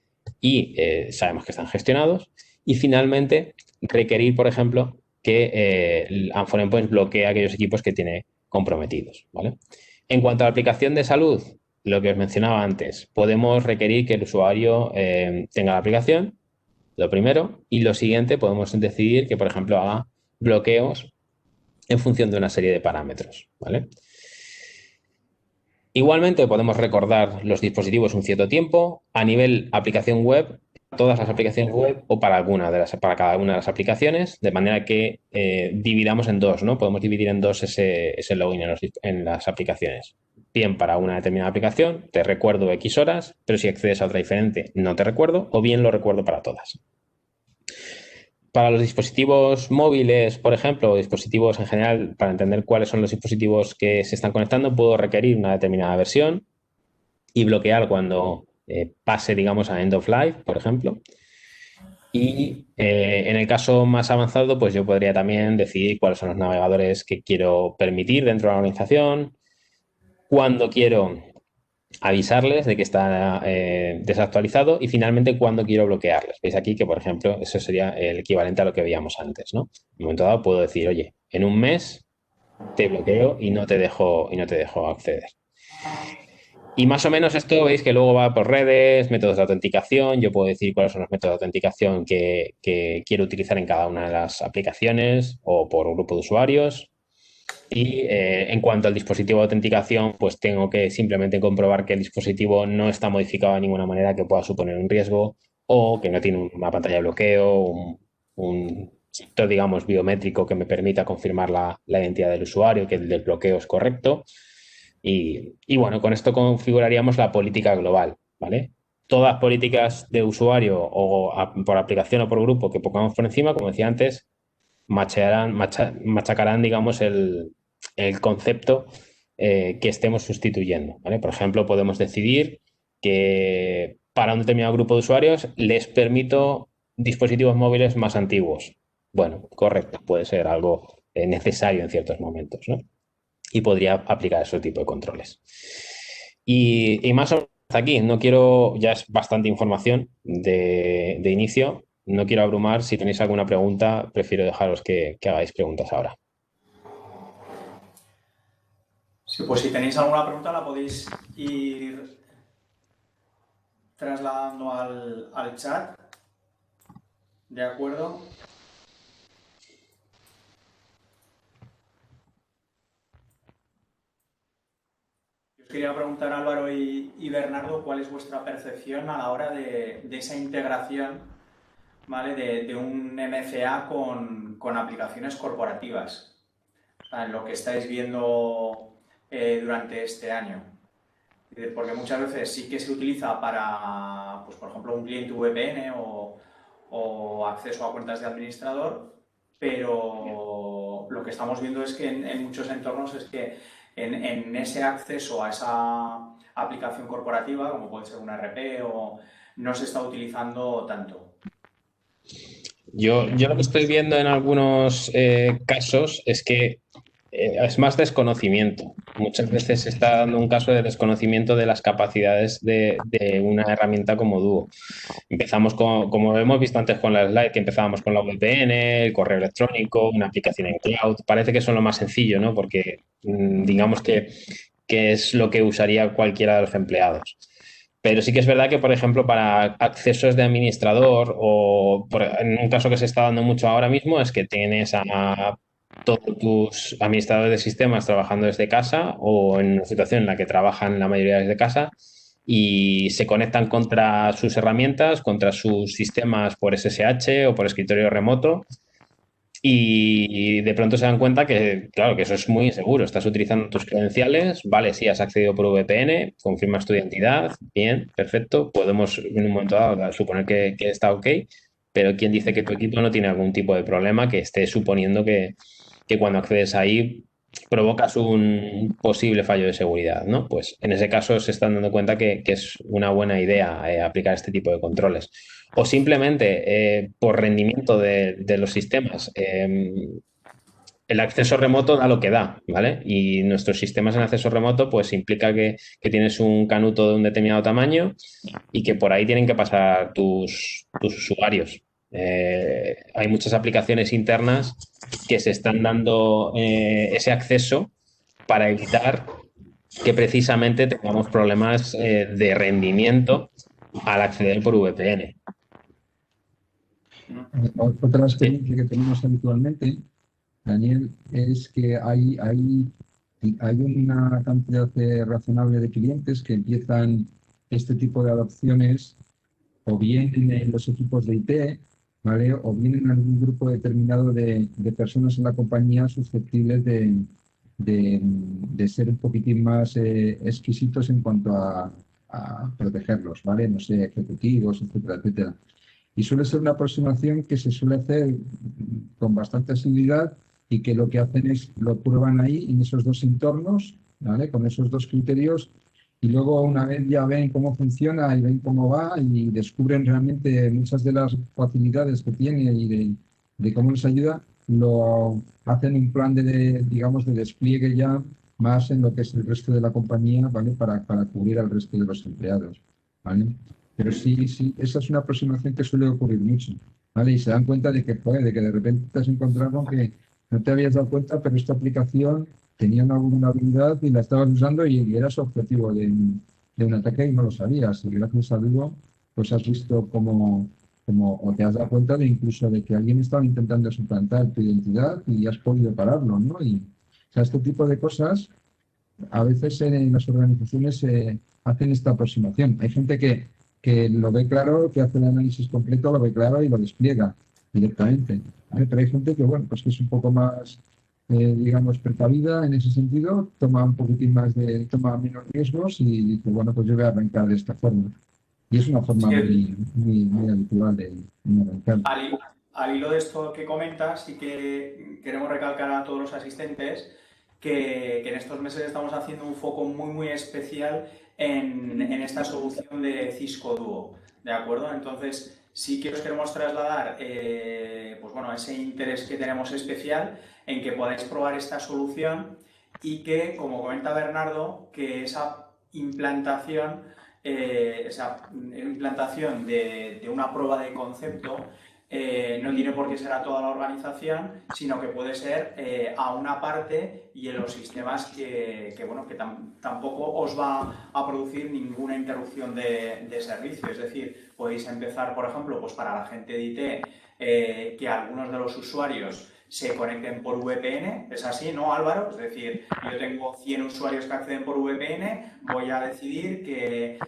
y sabemos que están gestionados. Y finalmente, requerir, por ejemplo, que Unfold Endpoints bloquee aquellos equipos que tiene comprometidos, ¿vale? En cuanto a la aplicación de salud, lo que os mencionaba antes, podemos requerir que el usuario tenga la aplicación, lo primero, y lo siguiente podemos decidir que, por ejemplo, haga bloqueos en función de una serie de parámetros, ¿vale? Igualmente podemos recordar los dispositivos un cierto tiempo a nivel aplicación web, todas las aplicaciones web o para cada una de las aplicaciones, de manera que dividamos en dos, ¿no? Podemos dividir en dos ese login en las aplicaciones. Bien, para una determinada aplicación te recuerdo X horas, pero si accedes a otra diferente no te recuerdo, o bien lo recuerdo para todas. Para los dispositivos móviles, por ejemplo, o dispositivos en general, para entender cuáles son los dispositivos que se están conectando, puedo requerir una determinada versión y bloquear cuando pase, digamos, a end of life, por ejemplo. Y en el caso más avanzado, pues yo podría también decidir cuáles son los navegadores que quiero permitir dentro de la organización, cuándo quiero avisarles de que está desactualizado y finalmente cuándo quiero bloquearles. Veis aquí que, por ejemplo, eso sería el equivalente a lo que veíamos antes, ¿no? En un momento dado puedo decir, oye, en un mes te bloqueo y no te dejo acceder. Y más o menos esto veis que luego va por redes, métodos de autenticación. Yo puedo decir cuáles son los métodos de autenticación que quiero utilizar en cada una de las aplicaciones o por un grupo de usuarios. Y en cuanto al dispositivo de autenticación, pues tengo que simplemente comprobar que el dispositivo no está modificado de ninguna manera que pueda suponer un riesgo o que no tiene una pantalla de bloqueo, un sector, digamos, biométrico que me permita confirmar la identidad del usuario, que el desbloqueo es correcto. Y bueno, con esto configuraríamos la política global, ¿vale? Todas las políticas de usuario o por aplicación o por grupo que pongamos por encima, como decía antes, machacarán, digamos, el concepto que estemos sustituyendo, ¿vale? Por ejemplo, podemos decidir que para un determinado grupo de usuarios les permito dispositivos móviles más antiguos. Bueno, correcto, puede ser algo necesario en ciertos momentos, ¿no? Y podría aplicar ese tipo de controles. Y más o menos hasta aquí, no quiero, ya es bastante información de inicio, no quiero abrumar. Si tenéis alguna pregunta, prefiero dejaros que hagáis preguntas ahora. Sí, pues si tenéis alguna pregunta la podéis ir trasladando al chat. ¿De acuerdo? Os quería preguntar, Álvaro y Bernardo, ¿cuál es vuestra percepción a la hora de esa integración, ¿vale? de un MCA con aplicaciones corporativas? O sea, en lo que estáis viendo durante este año. Porque muchas veces sí que se utiliza para, pues, por ejemplo, un cliente VPN o acceso a cuentas de administrador, pero lo que estamos viendo es que en muchos entornos es que en ese acceso a esa aplicación corporativa, como puede ser un RP, no se está utilizando tanto. Yo lo que estoy viendo en algunos casos es que es más desconocimiento. Muchas veces se está dando un caso de desconocimiento de las capacidades de una herramienta como Duo. Empezamos como hemos visto antes con la slide, que empezábamos con la VPN, el correo electrónico, una aplicación en cloud. Parece que son lo más sencillo, ¿no? Porque digamos que es lo que usaría cualquiera de los empleados. Pero sí que es verdad que, por ejemplo, para accesos de administrador o en un caso que se está dando mucho ahora mismo es que tienes a todos tus administradores de sistemas trabajando desde casa o en una situación en la que trabajan la mayoría desde casa y se conectan contra sus herramientas, contra sus sistemas por SSH o por escritorio remoto. Y de pronto se dan cuenta que, claro, que eso es muy inseguro. Estás utilizando tus credenciales, vale, sí, has accedido por VPN, confirmas tu identidad, bien, perfecto. Podemos en un momento dado suponer que está ok, pero ¿quién dice que tu equipo no tiene algún tipo de problema que esté suponiendo que cuando accedes ahí provocas un posible fallo de seguridad, ¿no? Pues en ese caso se están dando cuenta que es una buena idea aplicar este tipo de controles. O simplemente por rendimiento de los sistemas. El acceso remoto da lo que da, ¿vale? Y nuestros sistemas en acceso remoto pues implica que tienes un canuto de un determinado tamaño y que por ahí tienen que pasar tus usuarios. Hay muchas aplicaciones internas que se están dando ese acceso para evitar que precisamente tengamos problemas de rendimiento al acceder por VPN. Otra experiencia que tenemos habitualmente, Daniel, es que hay una cantidad razonable de clientes que empiezan este tipo de adopciones o bien en los equipos de IT, ¿vale? O bien en algún grupo determinado de personas en la compañía susceptibles de ser un poquitín más exquisitos en cuanto a protegerlos, ¿vale? No sé, ejecutivos, etcétera, etcétera. Y suele ser una aproximación que se suele hacer con bastante asiduidad y que lo que hacen es lo prueban ahí en esos dos entornos, ¿vale? Con esos dos criterios y luego una vez ya ven cómo funciona y ven cómo va y descubren realmente muchas de las facilidades que tiene y de cómo les ayuda, lo hacen un plan digamos, de despliegue ya más en lo que es el resto de la compañía, ¿vale? Para cubrir al resto de los empleados, ¿vale? Pero sí, esa es una aproximación que suele ocurrir mucho, ¿vale? Y se dan cuenta de que, joder, de que de repente te has encontrado con que no te habías dado cuenta, pero esta aplicación tenía una vulnerabilidad y la estabas usando y era su objetivo de un ataque y no lo sabías. Y gracias a Duo, pues has visto o te has dado cuenta de incluso de que alguien estaba intentando suplantar tu identidad y has podido pararlo, ¿no? Y, o sea, este tipo de cosas a veces en las organizaciones hacen esta aproximación. Hay gente que lo ve claro, que hace el análisis completo, lo ve claro y lo despliega. directamente, ¿vale? Pero hay gente que, bueno, pues que es un poco más, digamos, precavida en ese sentido, toma un poquitín más toma menos riesgos y dice, bueno, pues yo voy a arrancar de esta forma. Y es una forma Sí, muy habitual de arrancar. al hilo de esto que comentas, sí que queremos recalcar a todos los asistentes que en estos meses estamos haciendo un foco muy especial en esta solución de Cisco Duo, ¿de acuerdo? Entonces, sí que os queremos trasladar pues bueno, ese interés que tenemos especial en que podáis probar esta solución y que, como comenta Bernardo, que esa implantación de una prueba de concepto no tiene por qué ser a toda la organización, sino que puede ser a una parte y en los sistemas bueno, que tampoco os va a producir ninguna interrupción de servicio. Es decir, podéis empezar, por ejemplo, pues para la gente de IT, que algunos de los usuarios se conecten por VPN, es así, ¿no, Álvaro? Es decir, yo tengo 100 usuarios que acceden por VPN, voy a decidir que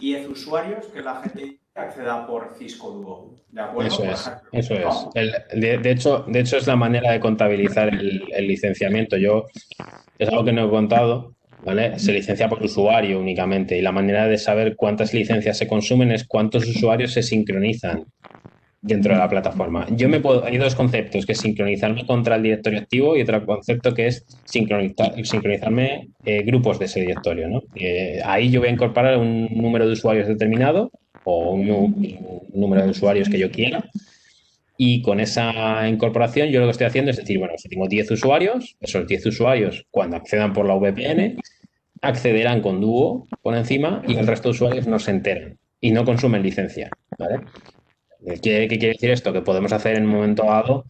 10 usuarios, que es la gente que acceda por Cisco Duo, ¿de acuerdo? Eso Por es, ejemplo, eso es. ¿no? De hecho, es la manera de contabilizar el licenciamiento. Es algo que no he contado, ¿vale? Se licencia por usuario únicamente y la manera de saber cuántas licencias se consumen es cuántos usuarios se sincronizan dentro de la plataforma. Hay dos conceptos, que es sincronizarme contra el directorio activo y otro concepto que es sincronizarme grupos de ese directorio, ¿no? Ahí yo voy a incorporar un número de usuarios determinado o un número de usuarios que yo quiera. Y con esa incorporación yo lo que estoy haciendo es decir, bueno, si tengo 10 usuarios, esos 10 usuarios cuando accedan por la VPN accederán con Duo por encima y el resto de usuarios no se enteran y no consumen licencia, ¿vale? ¿Qué quiere decir esto? Que podemos hacer en un momento dado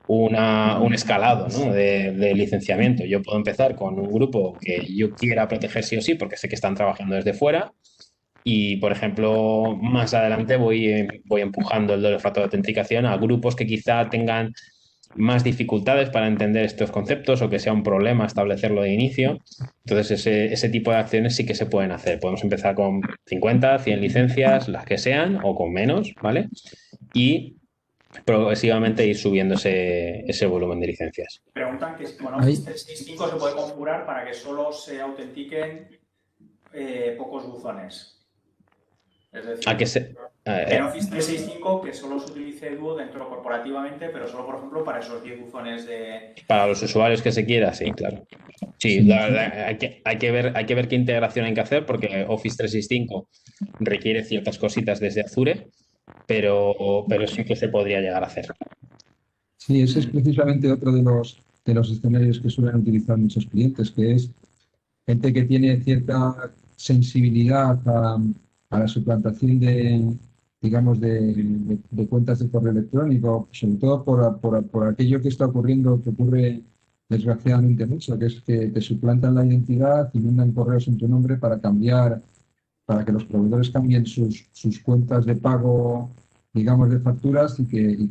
un escalado, ¿no? de licenciamiento. Yo puedo empezar con un grupo que yo quiera proteger sí o sí porque sé que están trabajando desde fuera y, por ejemplo, más adelante voy empujando el doble factor de autenticación a grupos que quizá tengan más dificultades para entender estos conceptos o que sea un problema establecerlo de inicio. Entonces, ese tipo de acciones sí que se pueden hacer. Podemos empezar con 50, 100 licencias, las que sean, o con menos, ¿vale? Y progresivamente ir subiendo ese volumen de licencias. Preguntan que si con Office Ahí, 365 se puede configurar para que solo se autentiquen pocos buzones. Es ¿A qué decir, se, en Office 365 que solo se utilice Duo dentro corporativamente, pero solo, por ejemplo, para esos 10 buzones de... para los usuarios que se quiera, sí, claro. Sí, sí, hay que ver qué integración hay que hacer porque Office 365 requiere ciertas cositas desde Azure, pero sí que se podría llegar a hacer. sí, ese es precisamente otro de los escenarios que suelen utilizar muchos clientes, que es gente que tiene cierta sensibilidad a la suplantación digamos, de cuentas de correo electrónico, sobre todo por aquello que está ocurriendo, que ocurre desgraciadamente mucho, que es que te suplantan la identidad y mandan correos en tu nombre para que los proveedores cambien sus cuentas de pago, digamos, de facturas y que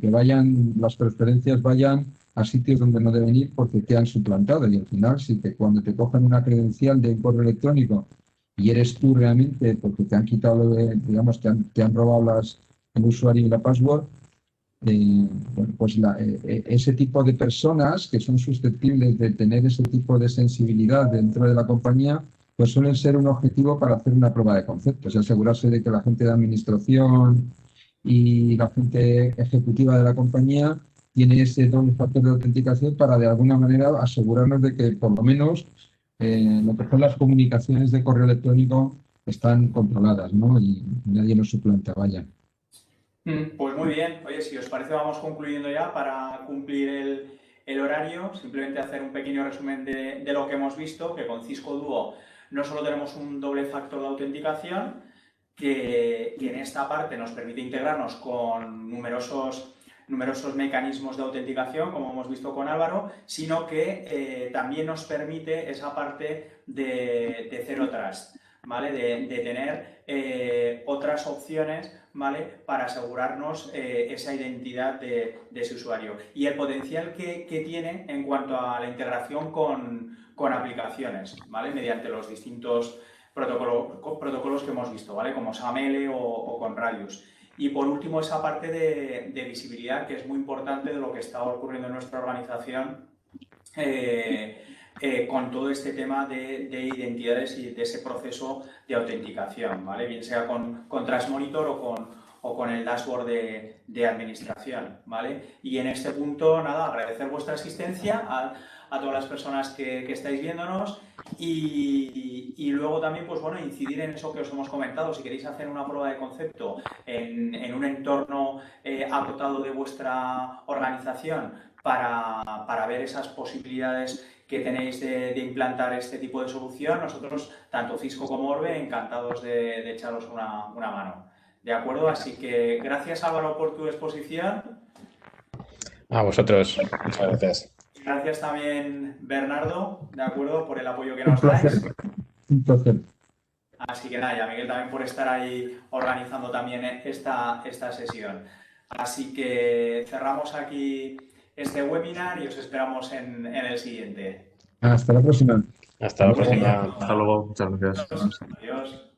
las transferencias vayan a sitios donde no deben ir porque te han suplantado. Y al final, cuando te cogen una credencial de un correo electrónico y eres tú realmente porque te han quitado, digamos, te han robado el usuario y la password, bueno, pues ese tipo de personas que son susceptibles de tener ese tipo de sensibilidad dentro de la compañía, pues suelen ser un objetivo para hacer una prueba de conceptos y asegurarse de que la gente de administración y la gente ejecutiva de la compañía tiene ese doble factor de autenticación para de alguna manera asegurarnos de que por lo menos lo que son las comunicaciones de correo electrónico están controladas, ¿no? Y nadie nos suplanta, vaya. Pues muy bien. Oye, si os parece, vamos concluyendo ya para cumplir el horario. Simplemente hacer un pequeño resumen de lo que hemos visto, que con Cisco Duo no solo tenemos un doble factor de autenticación, que en esta parte nos permite integrarnos con numerosos mecanismos de autenticación, como hemos visto con Álvaro, sino que también nos permite esa parte de Zero Trust, ¿vale? De tener otras opciones, ¿vale? Para asegurarnos esa identidad de ese usuario. Y el potencial que tiene en cuanto a la integración con aplicaciones, ¿vale? Mediante los distintos protocolos que hemos visto, ¿vale? Como SAML o con Radius. Y por último, esa parte de visibilidad, que es muy importante de lo que está ocurriendo en nuestra organización con todo este tema de identidades y de ese proceso de autenticación, ¿vale? Bien sea con Transmonitor o con el dashboard de administración, ¿vale? Y en este punto, nada, agradecer vuestra asistencia a todas las personas que estáis viéndonos y luego también, pues bueno, incidir en eso que os hemos comentado. Si queréis hacer una prueba de concepto en un entorno acotado de vuestra organización para ver esas posibilidades que tenéis de implantar este tipo de solución, nosotros, tanto Cisco como Orbe, encantados de echaros una mano. ¿De acuerdo? Así que gracias, Álvaro, por tu exposición. A vosotros, muchas gracias. Gracias también, Bernardo, ¿de acuerdo? Por el apoyo que nos dais. Un placer. Así que nada, y a Miguel también por estar ahí organizando también esta sesión. Así que cerramos aquí este webinar y os esperamos en el siguiente. Hasta la próxima. Hasta la próxima. Hasta luego, muchas gracias. Adiós.